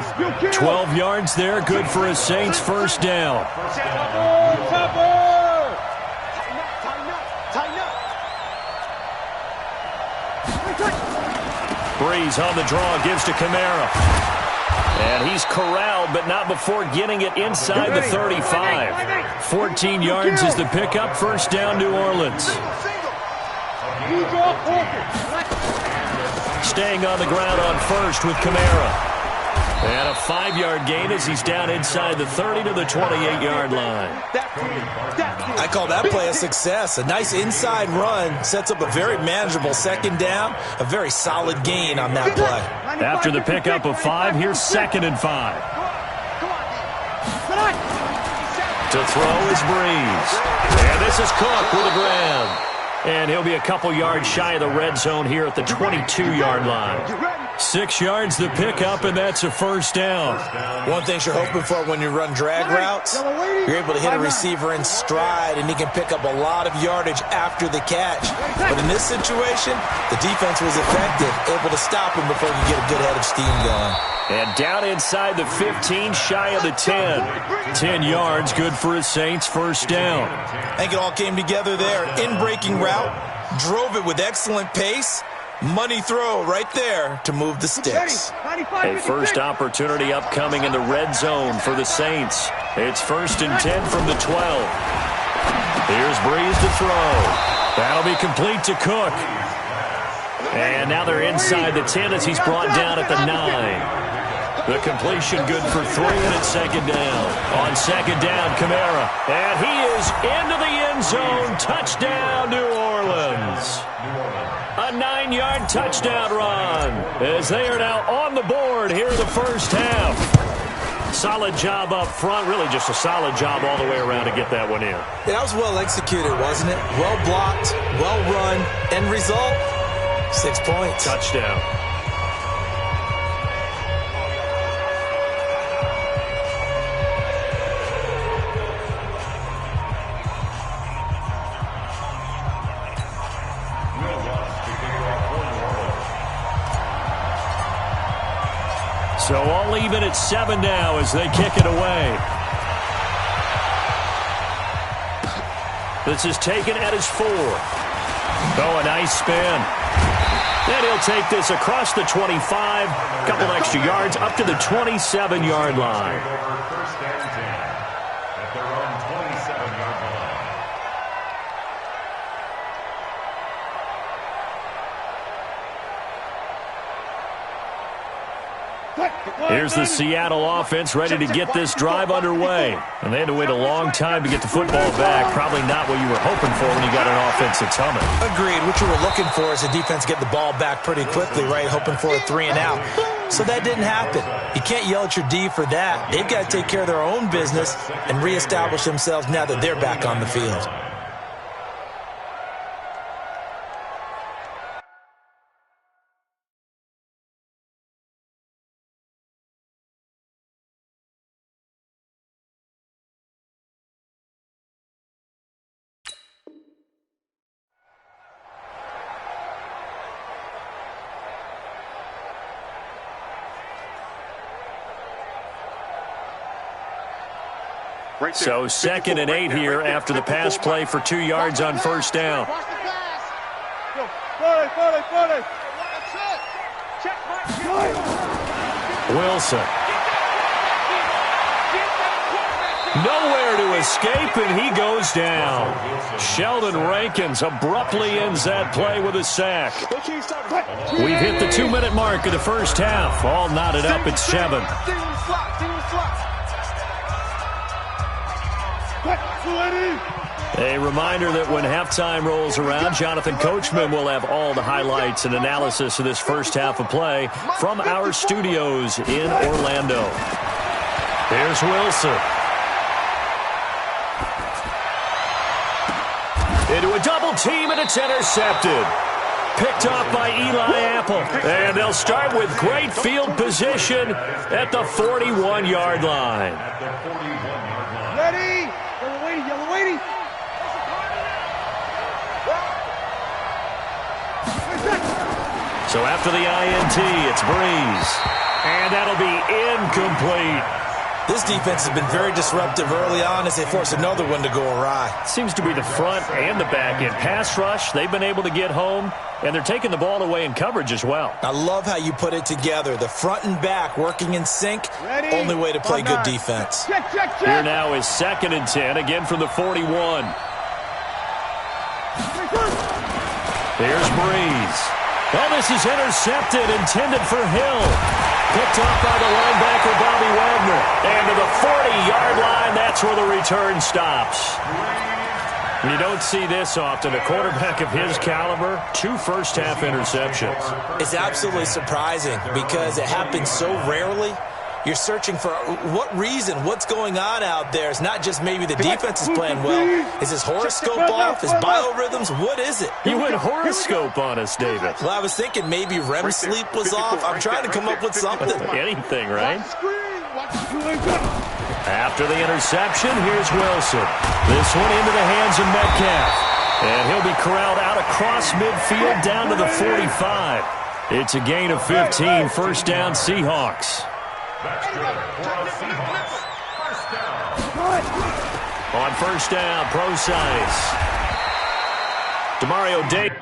12 yards there, good for a Saints first down. Breeze on the draw, gives to Kamara. And he's corralled, but not before getting it inside the 35. 14 yards is the pickup. First down, New Orleans. Staying on the ground on first with Kamara. And a 5-yard gain as he's down inside the 30 to the 28-yard line. I call that play a success. A nice inside run sets up a very manageable second down. A very solid gain on that play. After the pickup of 5, here's 2nd and 5. To throw is Breeze. And this is Cook with a grab. And he'll be a couple yards shy of the red zone here at the 22-yard line. 6 yards the pickup, and that's a first down. One thing you're hoping for when you run drag routes, you're able to hit a receiver in stride, and he can pick up a lot of yardage after the catch. But in this situation, the defense was effective, able to stop him before you get a good head of steam going. And down inside the 15, shy of the 10. 10 yards, good for a Saints first down. I think it all came together there. In-breaking route, drove it with excellent pace. Money throw right there to move the sticks. A first opportunity upcoming in the red zone for the Saints. It's 1st and 10 from the 12. Here's Breeze to throw. That'll be complete to Cook. And now they're inside the 10 as he's brought down at the 9. The completion good for 3, and it's 2nd down. On 2nd down, Kamara. And he is into the end zone. Touchdown, New Orleans. A 9-yard touchdown run as they are now on the board here in the first half. Solid job up front. Really just a solid job all the way around to get that one in. Yeah, that was well executed, wasn't it? Well blocked, well run. End result, 6 points. Touchdown. So all even at 7 now as they kick it away. This is taken at his 4. Oh, a nice spin. Then he'll take this across the 25. Couple extra yards up to the 27-yard line. First and 10 at their own 27-yard line. Here's the Seattle offense ready to get this drive underway. And they had to wait a long time to get the football back. Probably not what you were hoping for when you got an offense that's humming. Agreed. What you were looking for is the defense get the ball back pretty quickly, right? Hoping for a 3 and out. So that didn't happen. You can't yell at your D for that. They've got to take care of their own business and reestablish themselves now that they're back on the field. So 2nd and 8 here after the pass play for 2 yards on first down. Wilson. Nowhere to escape, and he goes down. Sheldon Rankins abruptly ends that play with a sack. We've hit the 2-minute mark of the first half. All knotted up at 7. A reminder that when halftime rolls around, Jonathan Coachman will have all the highlights and analysis of this first half of play from our studios in Orlando. Here's Wilson. Into a double team, and it's intercepted. Picked off by Eli Apple. And they'll start with great field position at the 41-yard line. Ready? Yellow lady. So after the INT, it's Breeze. And that'll be incomplete. This defense has been very disruptive early on as they force another one to go awry. Seems to be the front and the back end. Pass rush, they've been able to get home, and they're taking the ball away in coverage as well. I love how you put it together. The front and back working in sync, only way to play good defense. Here now is 2nd and 10, again from the 41. Here's Breeze. Oh, this is intercepted, intended for Hill. Picked off by the linebacker, Bobby Wagner. And to the 40-yard line, that's where the return stops. You don't see this often. A quarterback of his caliber, 2 first-half interceptions. It's absolutely surprising because it happens so rarely. You're searching for what reason, what's going on out there. It's not just maybe the defense is playing well. Is his horoscope off? His biorhythms? What is it? You went horoscope on us, David. Well, I was thinking maybe REM sleep was off. I'm trying to come up with something. Anything, right? After the interception, here's Wilson. This one into the hands of Metcalf. And he'll be corralled out across midfield down to the 45. It's a gain of 15. First down, Seahawks. That's good for a Seahawks. First down. On first down, Pro-Size. Demario Davis.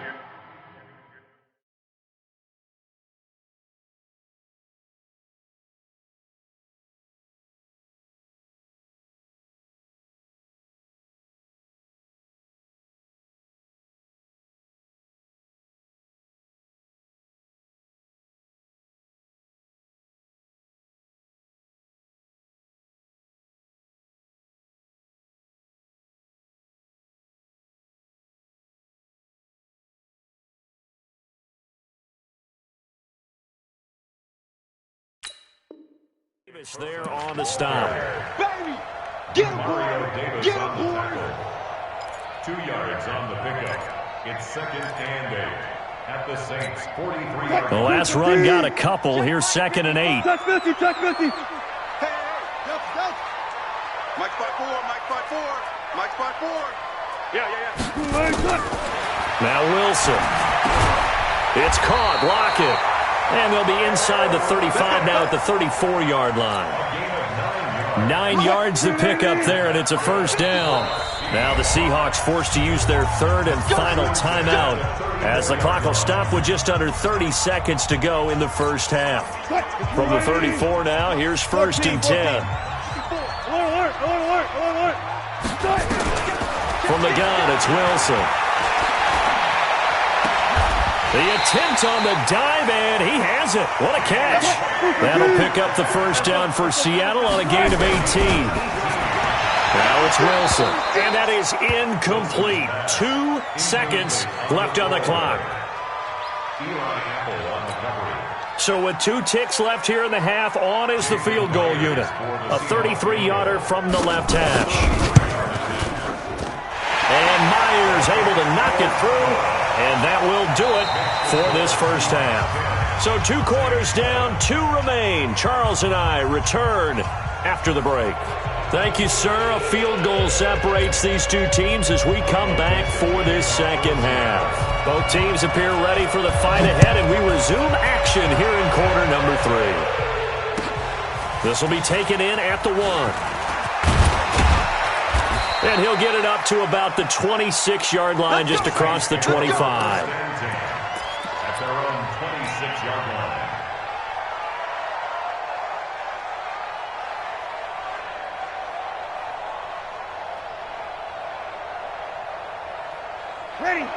There on the stop. Baby, get him, Mario Davis get on him, the boy. tackle. 2 yards on the pickup. It's 2nd and 8 at the Saints' 43-yard The line. last run got a couple. Here's 2nd and 8. Touch 50. Hey, Delta. Mike spot 4. Mike spot 4. Yeah. Now Wilson. It's caught. Block it. And they'll be inside the 35 now at the 34-yard line. 9 yards to pick up there, and it's a first down. Now the Seahawks forced to use their 3rd and final timeout as the clock will stop with just under 30 seconds to go in the first half. From the 34 now, here's 1st and 10. From the gun, it's Wilson. The attempt on the dive, and he has it. What a catch. That'll pick up the first down for Seattle on a gain of 18. Now it's Wilson, and that is incomplete. 2 seconds left on the clock. So with 2 ticks left here in the half, on is the field goal unit. A 33-yarder from the left hash. And Myers able to knock it through. And that will do it for this first half. So 2 quarters down, 2 remain. Charles and I return after the break. Thank you, sir. A field goal separates these 2 teams as we come back for this second half. Both teams appear ready for the fight ahead, and we resume action here in quarter number 3. This will be taken in at the 1. And he'll get it up to about the 26-yard line, just across the 25. That's our own 26-yard line.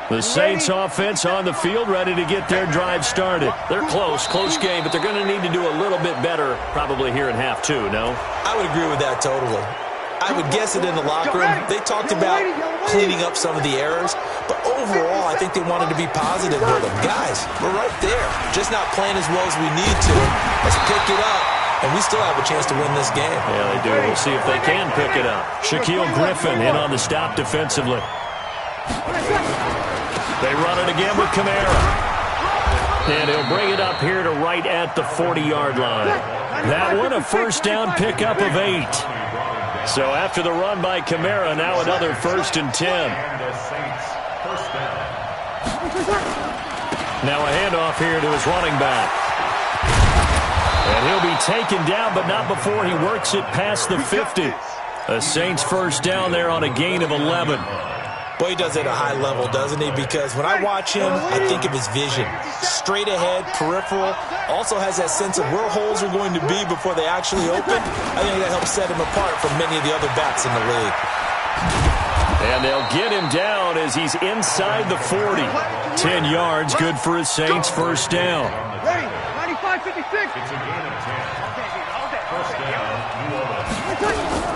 The Saints offense on the field, ready to get their drive started. They're close game, but they're going to need to do a little bit better probably here in half two, no? I would agree with that totally. I would guess it in the locker room. They talked about cleaning up some of the errors, but overall, I think they wanted to be positive with them. Guys, we're right there. Just not playing as well as we need to. Let's pick it up, and we still have a chance to win this game. Yeah, they do. We'll see if they can pick it up. Shaquille Griffin in on the stop defensively. They run it again with Kamara. And he'll bring it up here to right at the 40-yard line. That one, a first down pickup of 8. So after the run by Kamara, now another 1st and 10. Now a handoff here to his running back. And he'll be taken down, but not before he works it past the 50. A Saints first down there on a gain of 11. Boy, he does it at a high level, doesn't he? Because when I watch him, I think of his vision. Straight ahead, peripheral. Also has that sense of where holes are going to be before they actually open. I think that helps set him apart from many of the other backs in the league. And they'll get him down as he's inside the 40. 10 yards, good for his Saints first down. Ready, 95-56. It's a gain of 10. First down, New Orleans.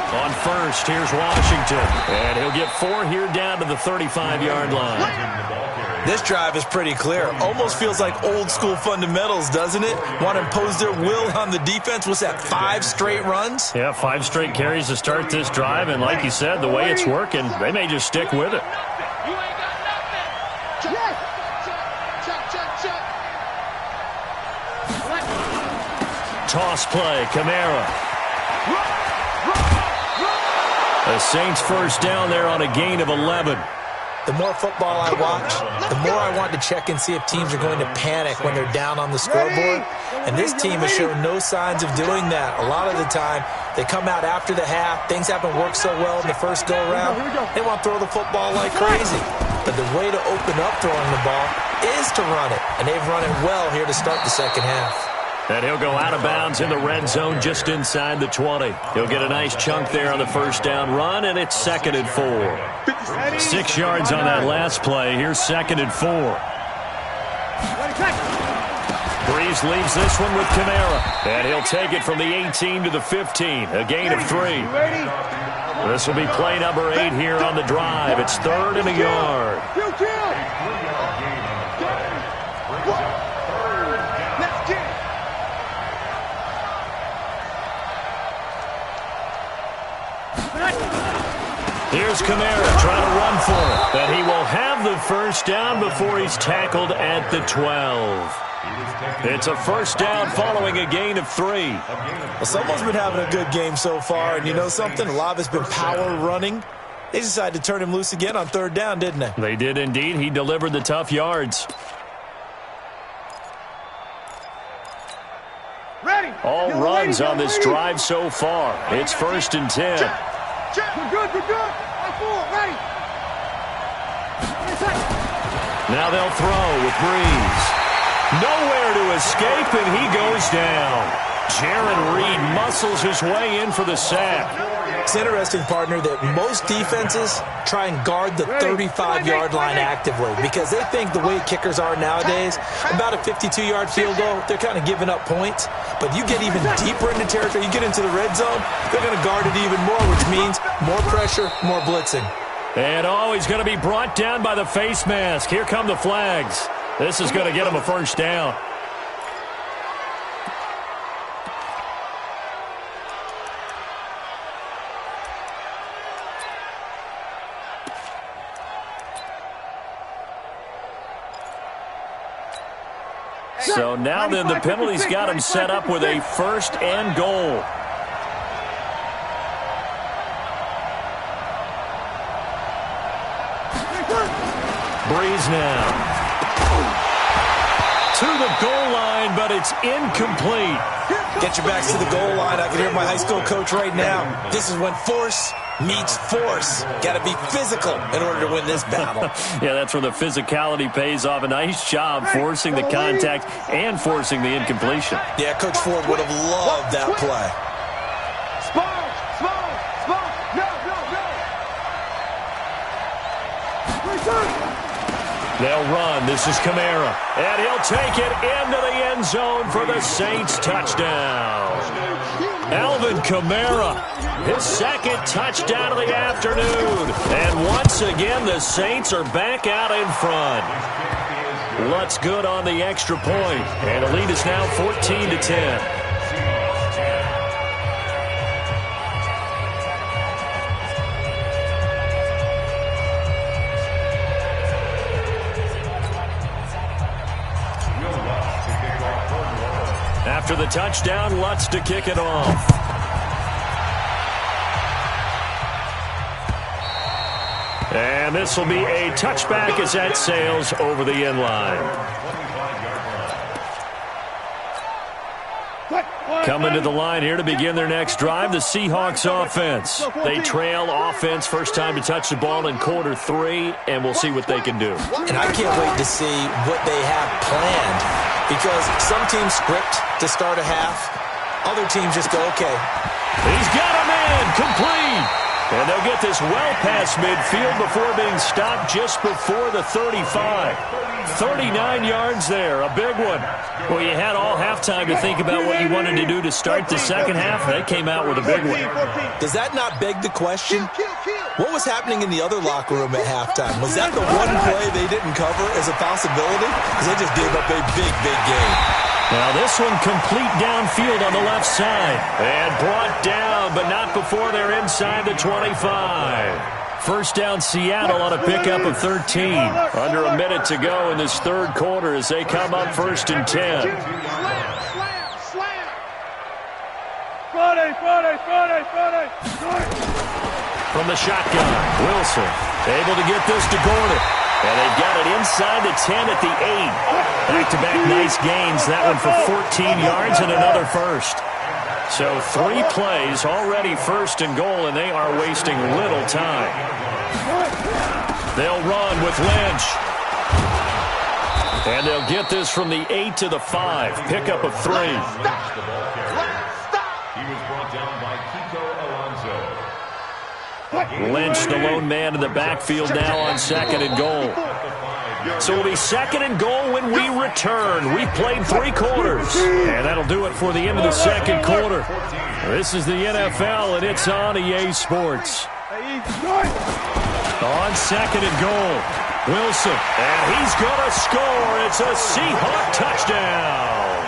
On first, here's Washington. And he'll get 4 here down to the 35-yard line. This drive is pretty clear. Almost feels like old school fundamentals, doesn't it? Want to impose their will on the defense. What's that, 5 straight runs? Yeah, 5 straight carries to start this drive. And like you said, the way it's working, they may just stick with it. Toss play, Kamara. The Saints first down there on a gain of 11. The more football I watch, the more I want to check and see if teams are going to panic when they're down on the scoreboard. And this team has shown no signs of doing that. A lot of the time, they come out after the half. Things haven't worked so well in the first go-around. They want to throw the football like crazy. But the way to open up throwing the ball is to run it. And they've run it well here to start the second half. And he'll go out of bounds in the red zone just inside the 20. He'll get a nice chunk there on the first down run, and it's 2nd and 4. 6 yards on that last play. Here's 2nd and 4. Breeze leaves this one with Kamara. And he'll take it from the 18 to the 15. A gain of 3. This will be play number 8 here on the drive. It's 3rd and a yard. Here's Kamara trying to run for it. But he will have the first down before he's tackled at the 12. It's a first down following a gain of 3. Well, someone's been having a good game so far, and you know something? A lot of it's been power running. They decided to turn him loose again on 3rd down, didn't they? They did indeed. He delivered the tough yards. All runs on this drive so far. It's 1st and 10. We're good, we're good. Ready. Now they'll throw with Breeze. Nowhere to escape, and he goes down. Jaron Reed muscles his way in for the sack. It's interesting, partner, that most defenses try and guard the 35-yard line actively because they think the way kickers are nowadays, about a 52-yard field goal, they're kind of giving up points. But you get even deeper into territory, you get into the red zone, they're going to guard it even more, which means more pressure, more blitzing. And he's going to be brought down by the face mask. Here come the flags. This is going to get him a first down. So now then the penalty's got him set up with a 1st and goal. Breeze now. To the goal line, but it's incomplete. Get your backs to the goal line. I can hear my high school coach right now. This is when force meets force. Got to be physical in order to win this battle. Yeah, that's where the physicality pays off. A nice job forcing the contact and forcing the incompletion. Yeah, Coach Ford would have loved that play. Small. No. They'll run. This is Kamara. And he'll take it into the end zone for the Saints touchdown. Alvin Kamara, his second touchdown of the afternoon. And once again, the Saints are back out in front. Lutz good on the extra point. And the lead is now 14-10. After the touchdown, Lutz to kick it off. And this will be a touchback as that sails over the end line. Coming to the line here to begin their next drive, the Seahawks offense. They trail offense first time to touch the ball in quarter 3, and we'll see what they can do. And I can't wait to see what they have planned, because some teams script to start a half. Other teams just go, okay. He's got a man complete. And they'll get this well past midfield before being stopped just before the 35. 39 yards there, a big one. Well, you had all halftime to think about what you wanted to do to start the second half. They came out with a big one. Does that not beg the question? What was happening in the other locker room at halftime? Was that the one play they didn't cover as a possibility? Because they just gave up a big, big game. Now this one complete downfield on the left side. And brought down, but not before they're inside the 25. First down Seattle on a pickup of 13. Under a minute to go in this third quarter as they come up 1st and 10. From the shotgun, Wilson able to get this to Gordon. And they've got it inside the 10 at the 8. Back-to-back nice gains. That one for 14 yards and another first. So 3 plays already 1st and goal, and they are wasting little time. They'll run with Lynch. And they'll get this from the 8 to the 5. Pickup of 3. He was brought down by Kiko Alonso. Lynch, the lone man in the backfield now on 2nd and goal. So it'll be 2nd and goal when we return. We've played 3 quarters. And that'll do it for the end of the second quarter. This is the NFL, and it's on EA Sports. On 2nd and goal, Wilson. And he's going to score. It's a Seahawk touchdown.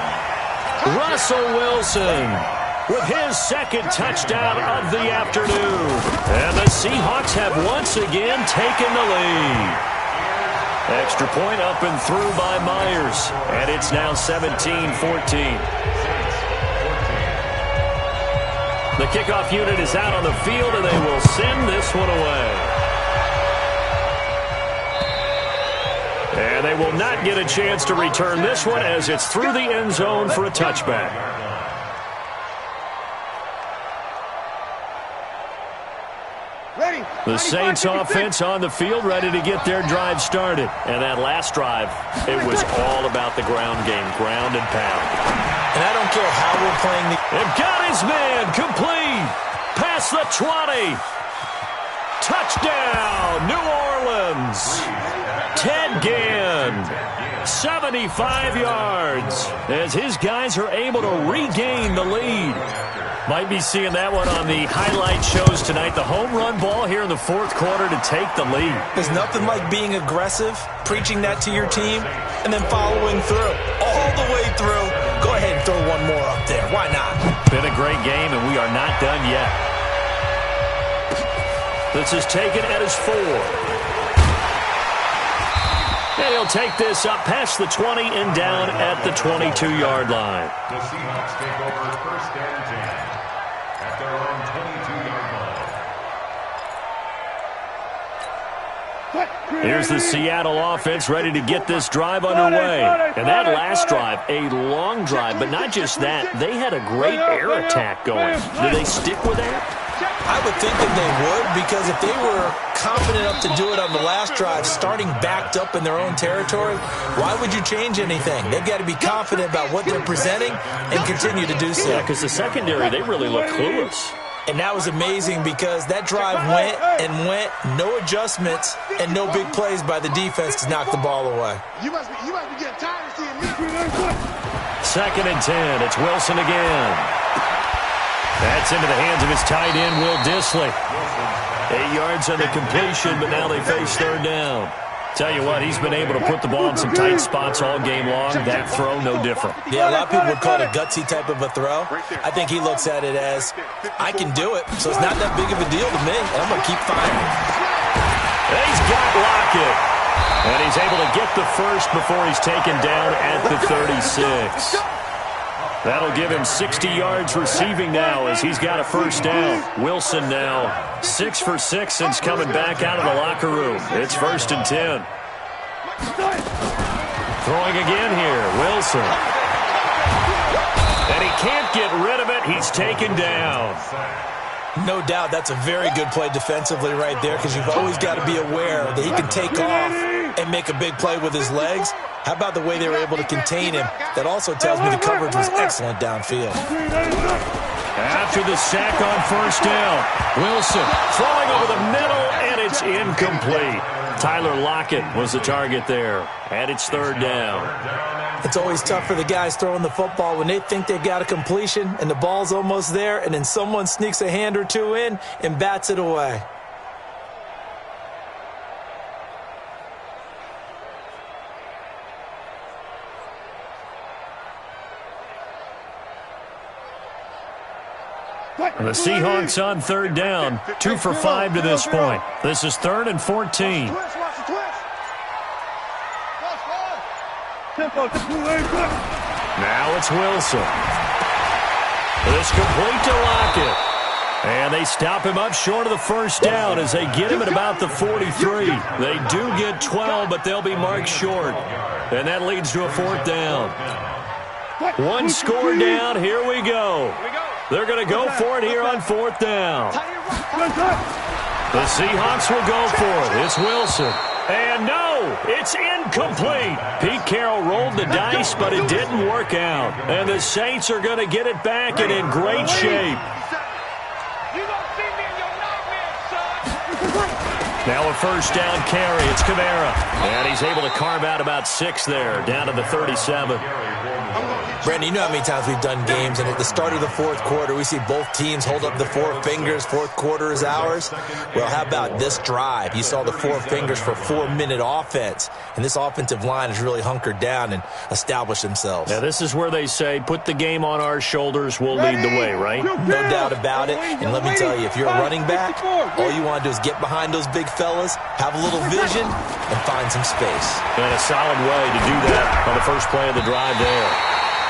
Russell Wilson with his 2nd touchdown of the afternoon. And the Seahawks have once again taken the lead. Extra point up and through by Myers. And it's now 17-14. The kickoff unit is out on the field, and they will send this one away. And they will not get a chance to return this one as it's through the end zone for a touchback. The Saints offense on the field, ready to get their drive started. And that last drive, it was all about the ground game, ground and pound. And I don't care how we're playing the... They've got his man complete. Past the 20. Touchdown, New Orleans. Ted Ginn, 75 yards, as his guys are able to regain the lead. Might be seeing that one on the highlight shows tonight. The home run ball here in the 4th quarter to take the lead. There's nothing like being aggressive, preaching that to your team, and then following through. All the way through. Go ahead and throw one more up there. Why not? Been a great game, and we are not done yet. This is taken at his 4. And he'll take this up past the 20 and down at the 22-yard line. The Seahawks take over 1st and 10 at their own 22-yard line. Here's the Seattle offense ready to get this drive underway. And that last drive, a long drive, but not just that. They had a great air attack going. Do they stick with that? I would think that they would, because if they were confident enough to do it on the last drive, starting backed up in their own territory, why would you change anything? They've got to be confident about what they're presenting and continue to do so. Yeah, because the secondary, they really look clueless. And that was amazing because that drive went and went, no adjustments and no big plays by the defense to knock the ball away. You must be getting tired of seeing me. 2nd and 10. It's Wilson again. That's into the hands of his tight end, Will Dissly. 8 yards on the completion, but now they face 3rd down. Tell you what, he's been able to put the ball in some tight spots all game long. That throw, no different. Yeah, a lot of people would call it a gutsy type of a throw. I think he looks at it as, I can do it, so it's not that big of a deal to me, and I'm going to keep firing. He's got Lockett. And he's able to get the first before he's taken down at the 36. That'll give him 60 yards receiving now as he's got a first down. Wilson now 6 for 6 since coming back out of the locker room. It's 1st and 10. Throwing again here, Wilson. And he can't get rid of it. He's taken down. No doubt that's a very good play defensively right there because you've always got to be aware that he can take off and make a big play with his legs. How about the way they were able to contain him? That also tells me the coverage was excellent downfield. After the sack on first down, Wilson throwing over the middle, and it's incomplete. Tyler Lockett was the target there, and it's 3rd down. It's always tough for the guys throwing the football when they think they've got a completion and the ball's almost there, and then someone sneaks a hand or two in and bats it away. The Seahawks on 3rd down, 2 for 5 to this point. This is 3rd and 14. Now it's Wilson. It's complete to Lockett. And they stop him up short of the first down as they get him at about the 43. They do get 12, but they'll be marked short. And that leads to a 4th down. 1 score down. Here we go. They're going to go for it here on 4th down. The Seahawks will go for it. It's Wilson. And no, it's incomplete. Pete Carroll rolled the dice, but it didn't work out. And the Saints are going to get it back and in great shape. Now a first down carry. It's Kamara. And he's able to carve out about 6 there, down to the 37. Brandon, you know how many times we've done games, and at the start of the 4th quarter, we see both teams hold up the 4 fingers, 4th quarter is ours. Well, how about this drive? You saw the 4 fingers for 4-minute offense, and this offensive line has really hunkered down and established themselves. Now, this is where they say, put the game on our shoulders, we'll lead the way, right? No doubt about it, and let me tell you, if you're a running back, all you want to do is get behind those big fellas, have a little vision, and find some space. And a solid way to do that on the first play of the drive there.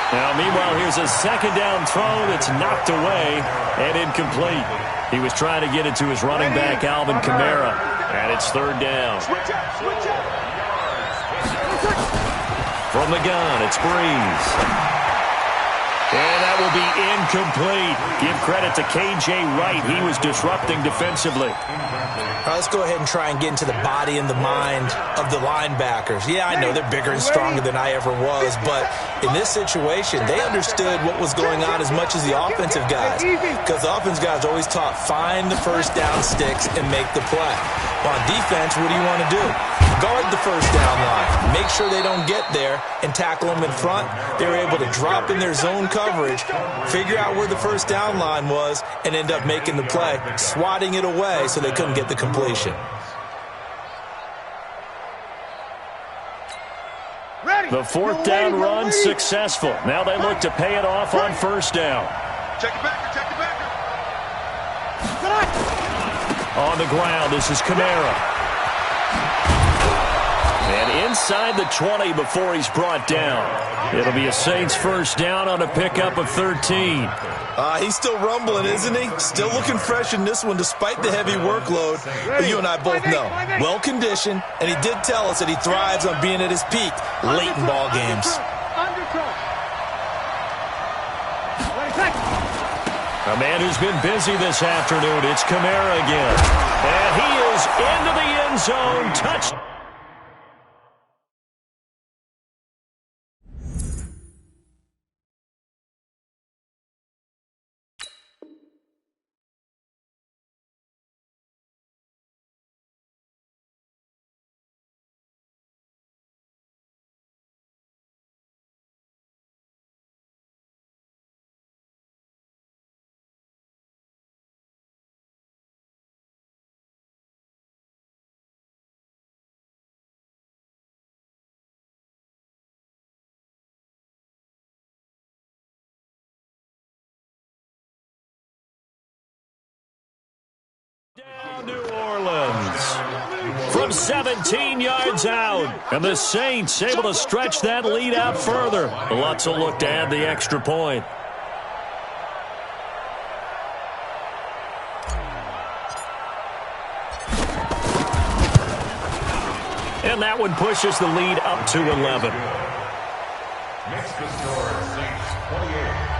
Now, meanwhile, here's a 2nd down throw that's knocked away and incomplete. He was trying to get it to his running back, Alvin Kamara, and it's 3rd down. From the gun, it's Breeze. And that will be incomplete. Give credit to K.J. Wright. He was disrupting defensively. All right, let's go ahead and try and get into the body and the mind of the linebackers. Yeah, I know they're bigger and stronger than I ever was, but in this situation, they understood what was going on as much as the offensive guys, because the offensive guys are always taught, find the first down sticks and make the play. Well, on defense, what do you want to do? Guard the first down line. Make sure they don't get there and tackle them in front. They were able to drop in their zone coverage, figure out where the first down line was, and end up making the play, swatting it away so they couldn't get the completion. The 4th down run successful. Now they look to pay it off on first down. Check it back, check it back. On the ground, this is Kamara. And inside the 20 before he's brought down. It'll be a Saints first down on a pickup of 13. He's still rumbling, isn't he? Still looking fresh in this one despite the heavy workload. But you and I both know, well-conditioned, and he did tell us that he thrives on being at his peak late in ball games. A man who's been busy this afternoon, it's Kamara again. And he is into the end zone. Touchdown. New Orleans from 17 yards out. And the Saints able to stretch that lead out further. Lutz will look to add the extra point. And that one pushes the lead up to 11. Makes the score Saints 28.